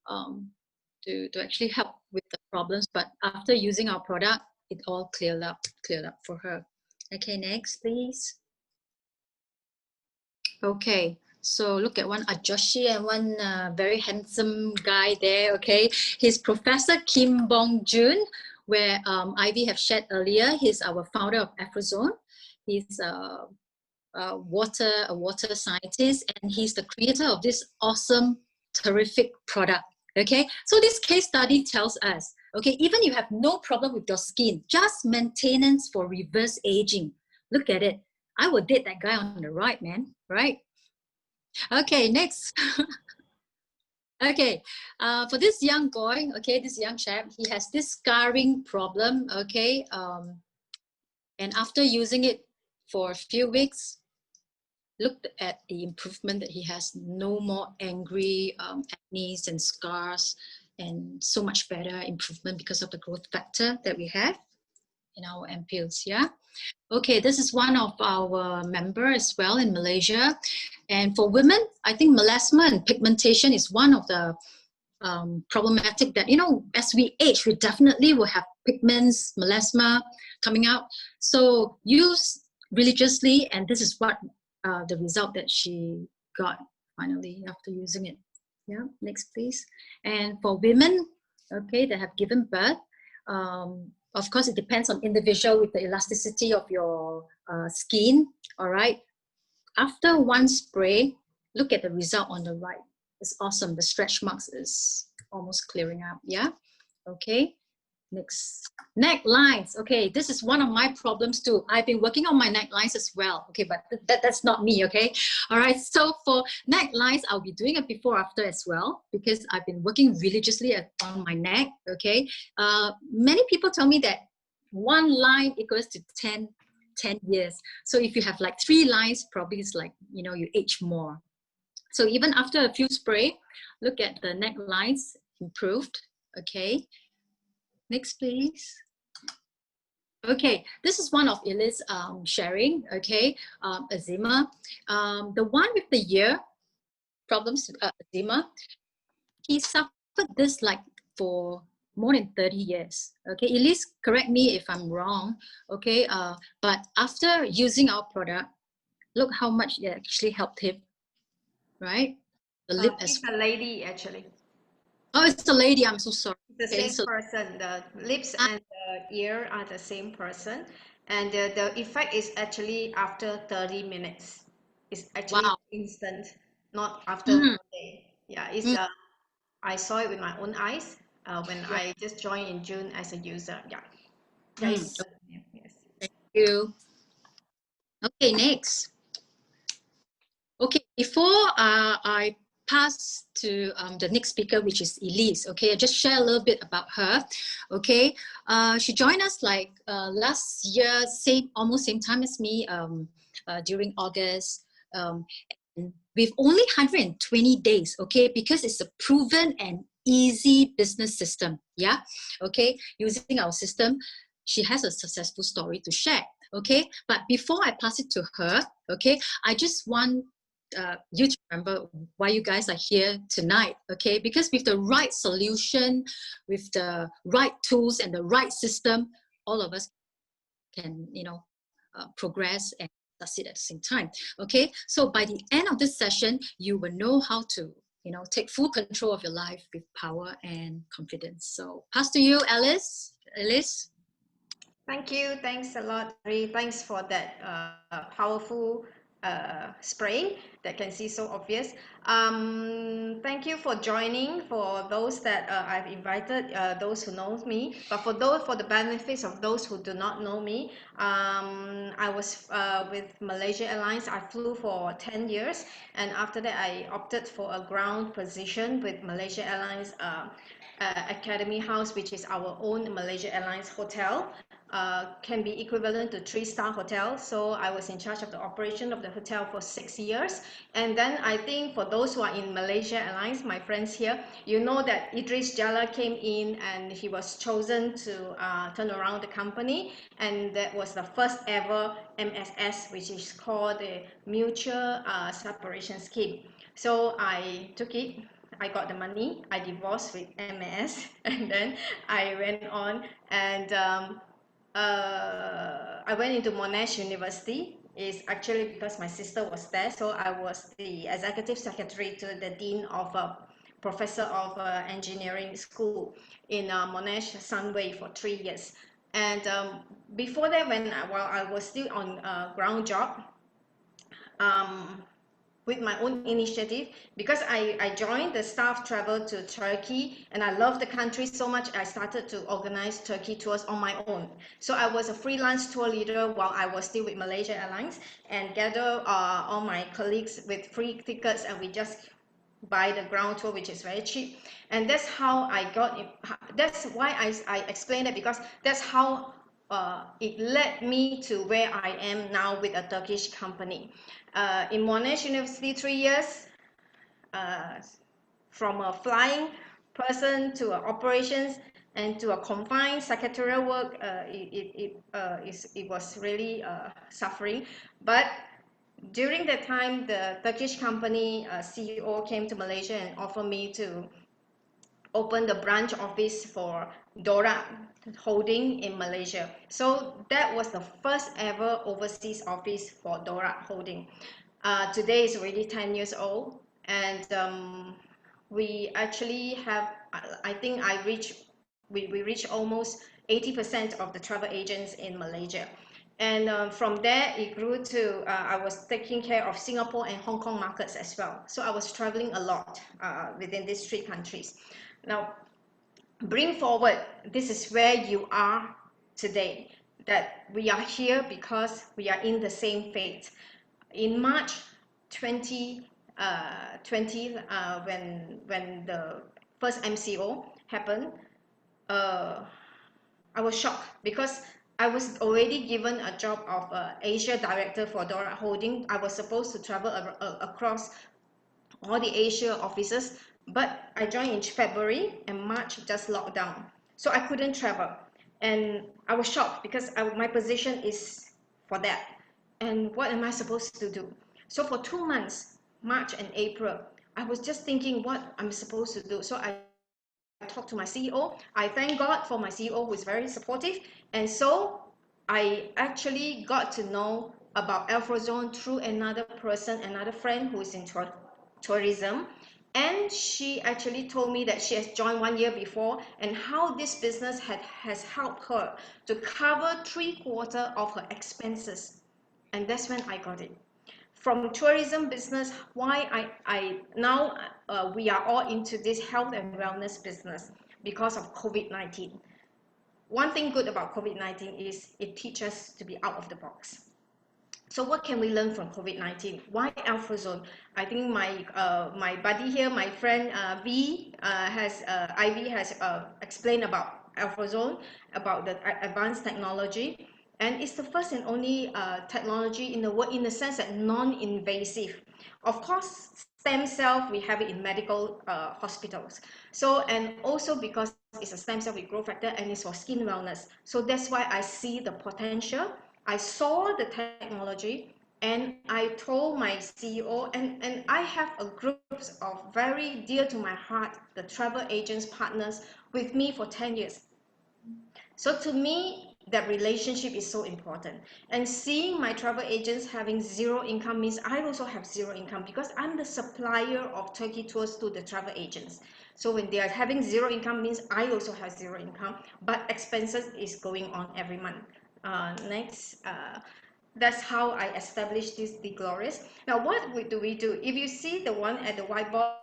to actually help with the problems, but after using our product, it all cleared up for her. Okay, next please. Okay, so look at one Ajoshi and one very handsome guy there, okay? He's Professor Kim Bong Joon, where Ivy have shared earlier. He's our founder of Afrozone. He's a water scientist, and he's the creator of this awesome, terrific product, okay? So this case study tells us, okay, even you have no problem with your skin, just maintenance for reverse aging. Look at it. I would date that guy on the right, man, right? Okay, next. Okay, for this young boy, okay, this young chap, he has this scarring problem, okay? And after using it for a few weeks, look at the improvement that he has. No more angry acne and scars, and so much better improvement because of the growth factor that we have in our ampules, yeah? Okay, this is one of our members as well in Malaysia. And for women, I think melasma and pigmentation is one of the problematic that, you know, as we age, we definitely will have pigments, melasma coming out. So use religiously, and this is what the result that she got finally after using it. Yeah, next please. And for women, okay, that have given birth, of course, it depends on individual with the elasticity of your skin, all right? After one spray, look at the result on the right. It's awesome. The stretch marks is almost clearing up, yeah? Okay, next. Neck lines. Okay, this is one of my problems too. I've been working on my neck lines as well. Okay, but that's not me, okay? All right, so for neck lines, I'll be doing a before after as well because I've been working religiously on my neck, okay? Many people tell me that one line equals to 10 years. So if you have like 3 lines, probably it's like, you know, you age more. So even after a few spray, look at the neck lines improved, okay? Next, please. Okay, this is one of Elise sharing, okay, eczema. The one with the ear problems, eczema, he suffered this like for more than 30 years. Okay, Elise, correct me if I'm wrong, okay, but after using our product, look how much it actually helped him, right? The lip as It's a lady actually. oh, it's a lady, I'm so sorry. The Okay, same so person. The lips and the ear are the same person, and the effect is actually after 30 minutes. It's actually wow. instant, not after Mm, 1 day. Yeah, it's mm, I saw it with my own eyes when yeah, I just joined in June as a user. Yeah, yeah, mm, it's yes. thank you. Okay, next. Okay, before I pass to the next speaker, which is Elise, okay, I just share a little bit about her, okay. She joined us like last year, almost same time as me, during August. And with only 120 days, okay, because it's a proven and easy business system, yeah, okay, using our system, she has a successful story to share, okay. But before I pass it to her, okay, I just want you to remember why you guys are here tonight, okay? Because with the right solution, with the right tools and the right system, all of us can, you know, progress and succeed at the same time, okay? So by the end of this session, you will know how to, you know, take full control of your life with power and confidence. So pass to you, Alice. Alice. Thank you. Thanks a lot, Ray. Thanks for that powerful spraying that can see so obvious. Thank you for joining. For those that I've invited, those who know me, but for the benefits of those who do not know me, I was with Malaysia Airlines. I flew for 10 years, and after that, I opted for a ground position with Malaysia Airlines. Academy House, which is our own Malaysia Airlines hotel, can be equivalent to 3-star hotel. So I was in charge of the operation of the hotel for 6 years. And then I think for those who are in Malaysia Airlines, my friends here, you know that Idris Jalla came in and he was chosen to turn around the company. And that was the first ever MSS, which is called the Mutual Separation Scheme. So I took it. I got the money, I divorced with MAS, and then I went on and I went into Monash University. Is actually because my sister was there, so I was the executive secretary to the dean of professor of engineering school in Monash Sunway for 3 years. And before that, while I was still on ground job, with my own initiative, because I joined the staff travel to Turkey and I love the country so much, I started to organize Turkey tours on my own. So I was a freelance tour leader while I was still with Malaysia Airlines and gather all my colleagues with free tickets, and we just buy the ground tour, which is very cheap. And that's how I got it. That's why I explained it, because that's how it led me to where I am now with a Turkish company. In Monash University, 3 years, from a flying person to operations and to a confined secretarial work, it was really suffering. But during that time, the Turkish company CEO came to Malaysia and offered me to opened the branch office for Dora Holding in Malaysia. So that was the first ever overseas office for Dora Holding. Today is already 10 years old, and we actually have, I think we reached almost 80% of the travel agents in Malaysia. And from there, it grew to, I was taking care of Singapore and Hong Kong markets as well. So I was traveling a lot within these 3 countries. Now, bring forward, this is where you are today, that we are here because we are in the same fate. In March 2020, when the first MCO happened, I was shocked because I was already given a job of Asia director for Dora Holding. I was supposed to travel across all the Asia offices, but I joined in February and March just locked down. So I couldn't travel. And I was shocked because my position is for that. And what am I supposed to do? So for 2 months, March and April, I was just thinking what I'm supposed to do. So I talked to my CEO. I thank God for my CEO who is very supportive. And so I actually got to know about Alphazone through another person, another friend who is in tourism. And she actually told me that she has joined 1 year before and how this business has helped her to cover 3/4 of her expenses. And that's when I got it. From tourism business, why I now we are all into this health and wellness business because of COVID-19. One thing good about COVID-19 is it teaches us to be out of the box. So what can we learn from COVID-19? Why Alphazone? I think my buddy here, my friend Ivy has explained about Alphazone, about the advanced technology. And it's the first and only technology in the world in the sense that non-invasive. Of course, stem cell, we have it in medical hospitals. So, and also because it's a stem cell with growth factor and it's for skin wellness. So that's why I see the potential. I saw the technology and I told my CEO, and I have a group of very dear to my heart, the travel agents partners with me for 10 years. So to me, that relationship is so important. And seeing my travel agents having zero income means I also have zero income because I'm the supplier of Turkey tours to the travel agents. So when they are having zero income means I also have zero income, but expenses is going on every month. That's how I established this The Glorious. Now, what do we do? If you see the one at the whiteboard,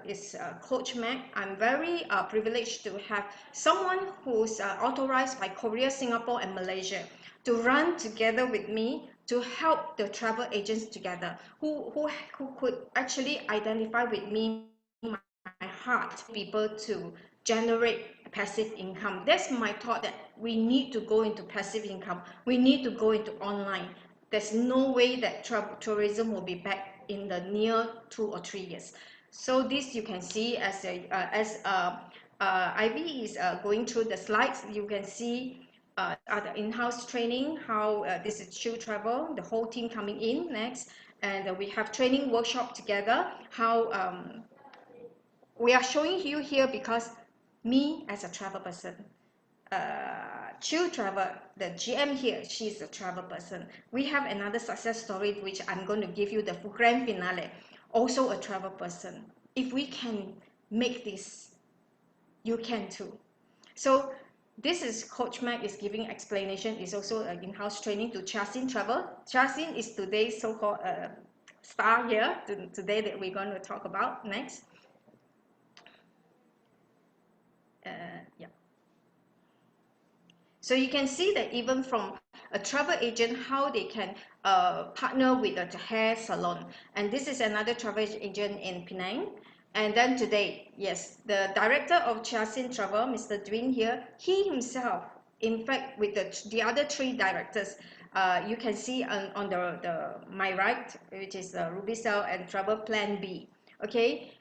is Coach Mac. I'm very privileged to have someone who's authorized by Korea, Singapore, and Malaysia to run together with me to help the travel agents together, who could actually identify with me my heart, people to generate passive income. That's my thought, that we need to go into passive income. We need to go into online. There's no way that tourism will be back in the near 2 or 3 years. So this you can see as Ivy is going through the slides. You can see the in-house training, how this is Chill Travel, the whole team coming in next, and we have training workshop together. How we are showing you here because me as a travel person, Chill Travel, the GM here, she's a travel person. We have another success story which I'm going to give you the grand finale. Also a travel person. If we can make this, you can too. So this is Coach Mac is giving explanation. Is also an in-house training to Chasin Travel. Chasin is today's so-called star here today that we're going to talk about next. Yeah. So you can see that even from a travel agent, how they can partner with a hair salon. And this is another travel agent in Penang. And then today, yes, the director of Chasin Travel, Mr. Dwayne here, he himself, in fact, with the other 3 directors, you can see on my right, which is Ruby Cell and Travel Plan B. Okay,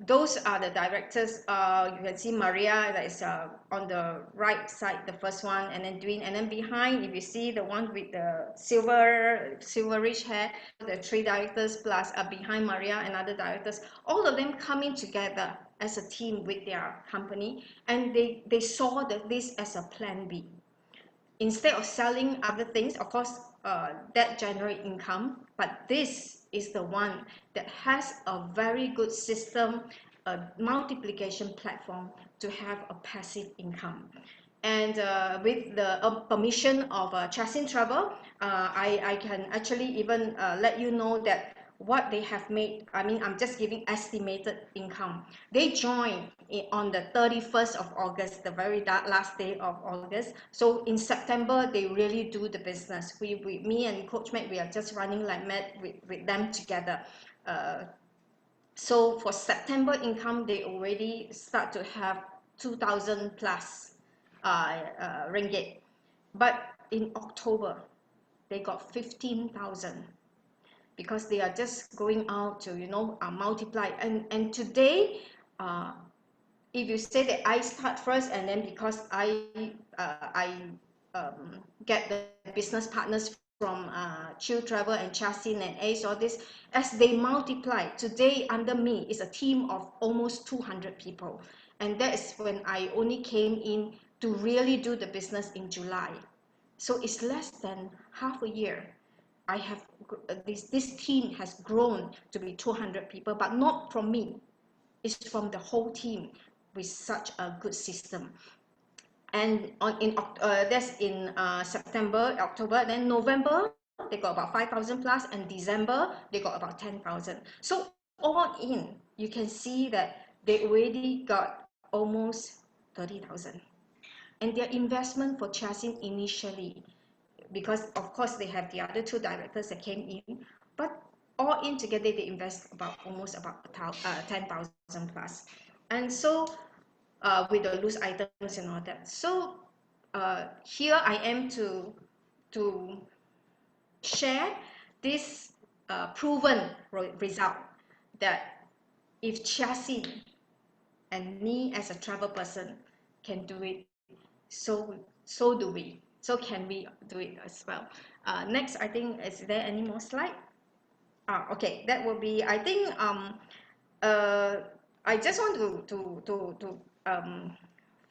Those are the directors. You can see Maria, that is on the right side, the first one, and then Dwayne, and then behind, if you see the one with the silverish hair, the 3 directors plus behind Maria and other directors, all of them coming together as a team with their company, and they saw this as a plan B. Instead of selling other things, of course, that generate income, but this is the one that has a very good system, a multiplication platform to have a passive income. And with the permission of Chasin Travel, I can actually even let you know that what they have made. I mean, I'm just giving estimated income. They joined on the 31st of August, the very last day of August. So in September, they really do the business. Me and Coach Mac, we are just running like mad with them together. So for September income, they already start to have 2,000 plus ringgit. But in October, they got 15,000. Because they are just going out to, you know, multiply. And today, if you say that I start first, and then because I get the business partners from Chill Travel and Chasin and Ace, all this, as they multiply, today under me is a team of almost 200 people. And that is when I only came in to really do the business in July. So it's less than half a year. I have this team has grown to be 200 people, but not from me. It's from the whole team with such a good system. And that's in September, October, then November they got about 5,000 plus, and December they got about 10,000. So all in, you can see that they already got almost 30,000. And their investment for Chasin initially, because of course they have the other 2 directors that came in, but all in together they invest almost about 10,000 plus. And so with the loose items and all that. So here I am to share this proven result that if Chasin and me as a travel person can do it, so do we. So can we do it as well? Next, I think, is there any more slide? Okay, that will be, I think, I just want to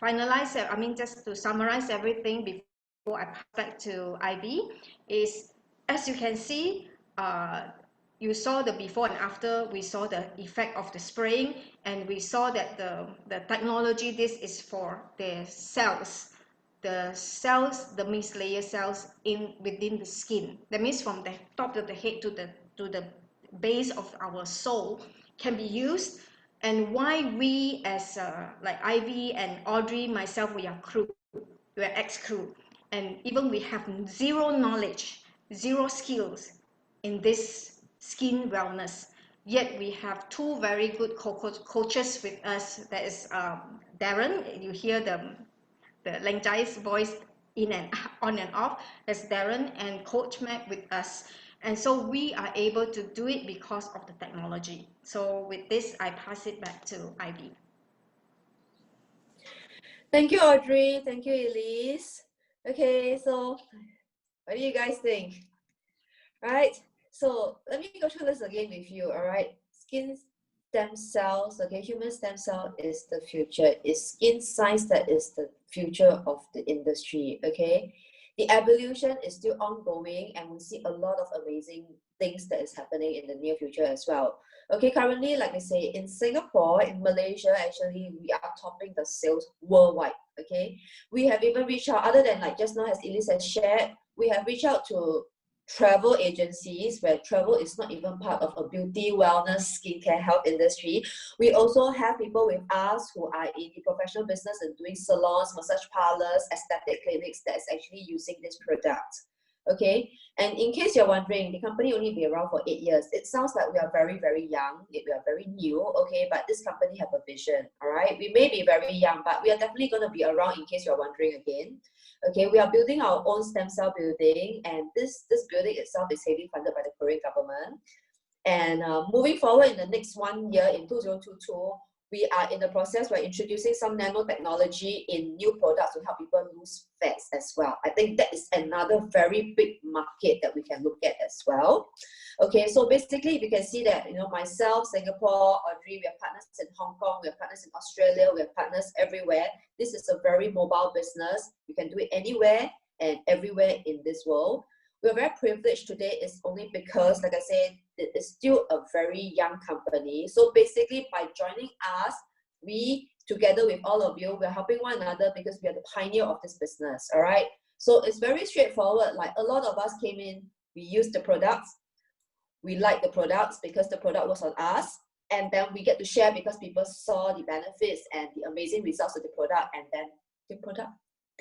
finalize, I mean, just to summarize everything before I pass back to Ivy, is, as you can see, you saw the before and after. We saw the effect of the spraying, and we saw that the technology, this is for the cells. The cells, the mixed layer cells within the skin. That means from the top of the head to the base of our soul can be used. And why we as like Ivy and Audrey, myself, we are crew, we are ex-crew, and even we have zero knowledge, zero skills in this skin wellness. Yet we have 2 very good coaches with us. That is Darren. You hear the Lengjai's voice in and on and off. There's Darren and Coach Mac with us. And so we are able to do it because of the technology. So with this, I pass it back to Ivy. Thank you, Audrey. Thank you, Elise. Okay, so what do you guys think? All right, so let me go through this again with you. All right, skin stem cells, okay, human stem cell is the future. It's skin science that is the future of the industry, okay? The evolution is still ongoing, and we see a lot of amazing things that is happening in the near future as well. Okay, currently, like I say, in Singapore, in Malaysia, actually, we are topping the sales worldwide, okay? We have even reached out, other than like just now as Elise has shared, we have reached out to travel agencies where travel is not even part of a beauty, wellness, skincare, health industry. We also have people with us who are in the professional business and doing salons, massage parlors, aesthetic clinics that is actually using this product. Okay, and in case you're wondering, the company only be around for 8 years. It sounds like we are very, very young. We are very new, okay, but this company have a vision, all right? We may be very young, but we are definitely going to be around in case you're wondering again. Okay, we are building our own stem cell building, and this building itself is heavily funded by the Korean government. And moving forward in the next 1 year, in 2022, we are in the process, we're introducing some nanotechnology in new products to help people lose fats as well. I think that is another very big market that we can look at as well. Okay, so basically you can see that, you know, myself, Singapore, Audrey, we have partners in Hong Kong, we have partners in Australia, we have partners everywhere. This is a very mobile business. You can do it anywhere and everywhere in this world. We're very privileged today is only because, like I said, it is still a very young company. So basically by joining us, we, together with all of you, we're helping one another because we are the pioneer of this business, all right? So it's very straightforward. Like a lot of us came in, we used the products, we like the products because the product was on us, and then we get to share because people saw the benefits and the amazing results of the product, and then the product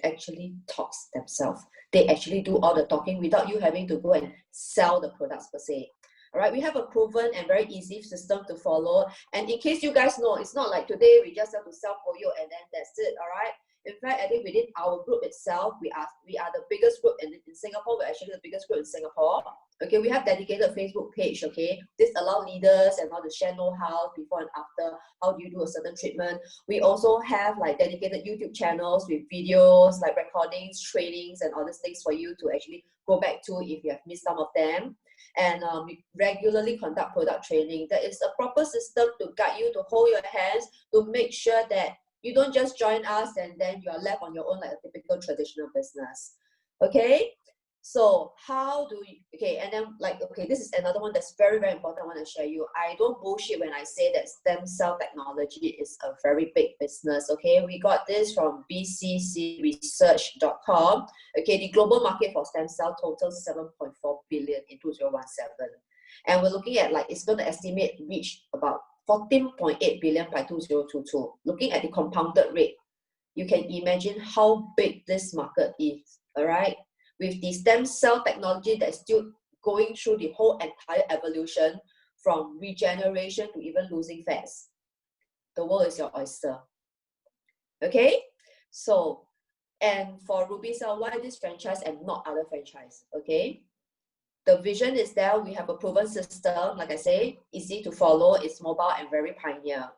actually talks themselves. They actually do all the talking without you having to go and sell the products per se. All right, we have a proven and very easy system to follow. And in case you guys know, it's not like today we just have to sell for you and then that's it, all right? In fact, I think within our group itself, we are the biggest group in Singapore. We're actually the biggest group in Singapore. Okay, we have dedicated Facebook page, okay? This allows leaders and all to share know-how before and after, how do you do a certain treatment. We also have like dedicated YouTube channels with videos, like recordings, trainings, and all these things for you to actually go back to if you have missed some of them. And we regularly conduct product training. There is a proper system to guide you, to hold your hands, to make sure that you don't just join us and then you are left on your own like a typical traditional business. Okay, so how do you, okay, and then like, okay, this is another one that's very, very important I want to share you. I don't bullshit when I say that stem cell technology is a very big business, okay? We got this from bccresearch.com. Okay, the global market for stem cell totals 7.4 billion in 2017. And we're looking at like, it's going to estimate reach about 14.8 billion by 2022. Looking at the compounded rate, you can imagine how big this market is, all right? With the stem cell technology that's still going through the whole entire evolution from regeneration to even losing fats. The world is your oyster, okay? So, and for RubyCell, why this franchise and not other franchise, okay? The vision is there. We have a proven system, like I say, easy to follow, it's mobile and very pioneer.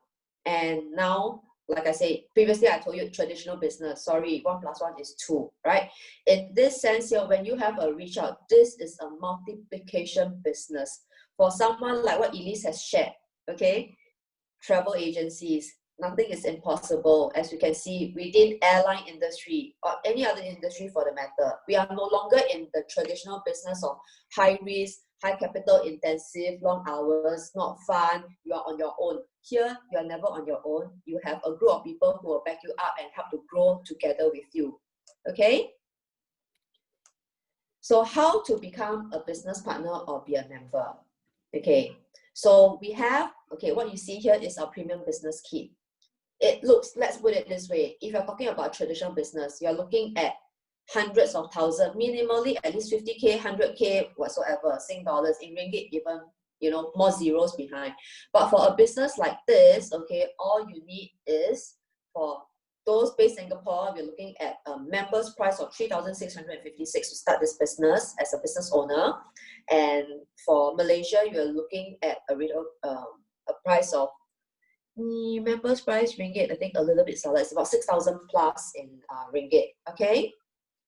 And now, like I said, previously I told you traditional business, sorry, 1 + 1 is 2, right? In this sense here, when you have a reach out, this is a multiplication business. For someone like what Elise has shared, okay? Travel agencies, nothing is impossible. As you can see, within airline industry or any other industry for the matter, we are no longer in the traditional business of high risk, high capital intensive, long hours, not fun, you are on your own. Here, you are never on your own. You have a group of people who will back you up and help to grow together with you, okay? So how to become a business partner or be a member? Okay, so we have, okay, what you see here is our premium business kit. It looks, let's put it this way, if you're talking about traditional business, you're looking at hundreds of thousands, minimally at least 50K, 100K, whatsoever, Sing dollars, in ringgit even, you know, more zeros behind. But for a business like this, okay, all you need is, for those based in Singapore, we're looking at a member's price of 3,656 to start this business as a business owner. And for Malaysia, you're looking at a price of members price ringgit, I think a little bit solid. It's about 6,000 plus in ringgit, okay?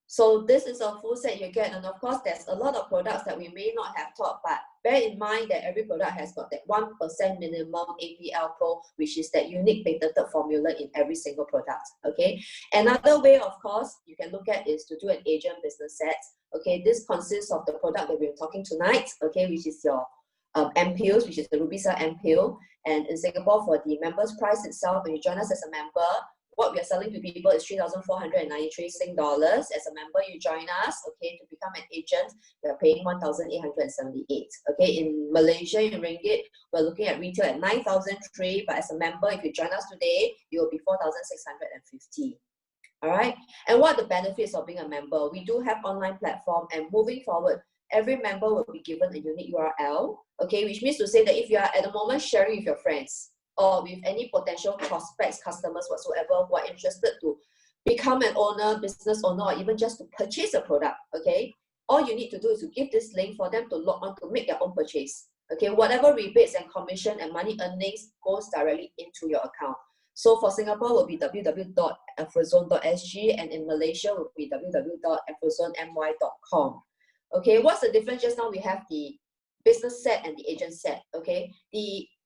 So this is a full set you get, and of course there's a lot of products that we may not have taught, but bear in mind that every product has got that 1% minimum APL Pro, which is that unique patented formula in every single product, okay? Another way, of course, you can look at is to do an agent business set, okay? This consists of the product that we're talking tonight, okay, which is your MPUs, which is the RubyCell MPU. And in Singapore, for the members price itself, when you join us as a member, what we are selling to people is 3,493 Sing dollars. As a member, you join us, okay, to become an agent, we are paying 1,878. Okay, in Malaysia, in ringgit, we're looking at retail at 9,003, but as a member, if you join us today, you will be 4,650. All right, and what are the benefits of being a member? We do have online platform, and moving forward, every member will be given a unique URL, okay, which means to say that if you are at the moment sharing with your friends or with any potential prospects, customers whatsoever who are interested to become an owner, business owner, or even just to purchase a product, okay, all you need to do is to give this link for them to log on to make their own purchase. Okay, whatever rebates and commission and money earnings goes directly into your account. So for Singapore will be www.afrozone.sg, and in Malaysia will be www.afrozonemy.com. Okay, what's the difference? Just now we have the business set and the agent set. Okay,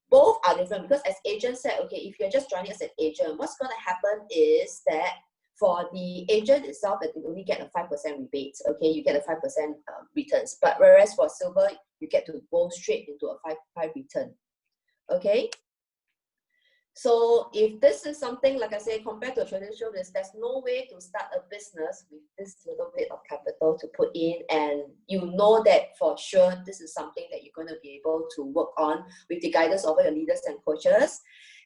both are different because as agent set, okay, if you're just joining as an agent, what's going to happen is that for the agent itself, that you only get a 5% rebate. Okay, you get a 5% returns. But whereas for silver, you get to go straight into a 5 return. Okay. So if this is something, like I say, compared to a traditional business, there's no way to start a business with this little bit of capital to put in, and you know that for sure this is something that you're going to be able to work on with the guidance of your leaders and coaches.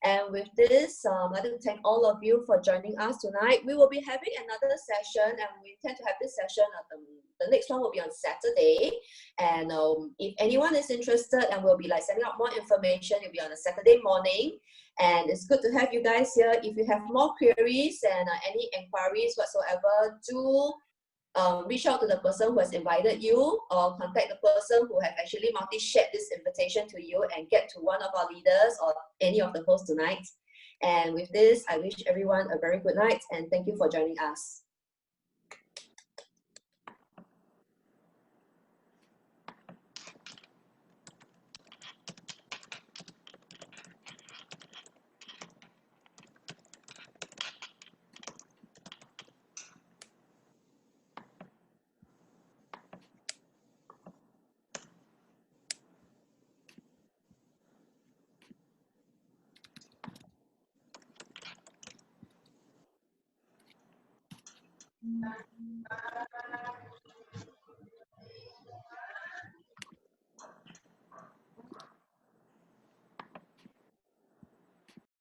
And with this, I'd like to thank all of you for joining us tonight. We will be having another session, and we intend to have this session, the next one will be on Saturday. And if anyone is interested, and we'll be like sending out more information, it'll be on a Saturday morning. And it's good to have you guys here. If you have more queries and any inquiries whatsoever, do reach out to the person who has invited you, or contact the person who have actually multi-shared this invitation to you, and get to one of our leaders or any of the hosts tonight. And with this, I wish everyone a very good night, and thank you for joining us.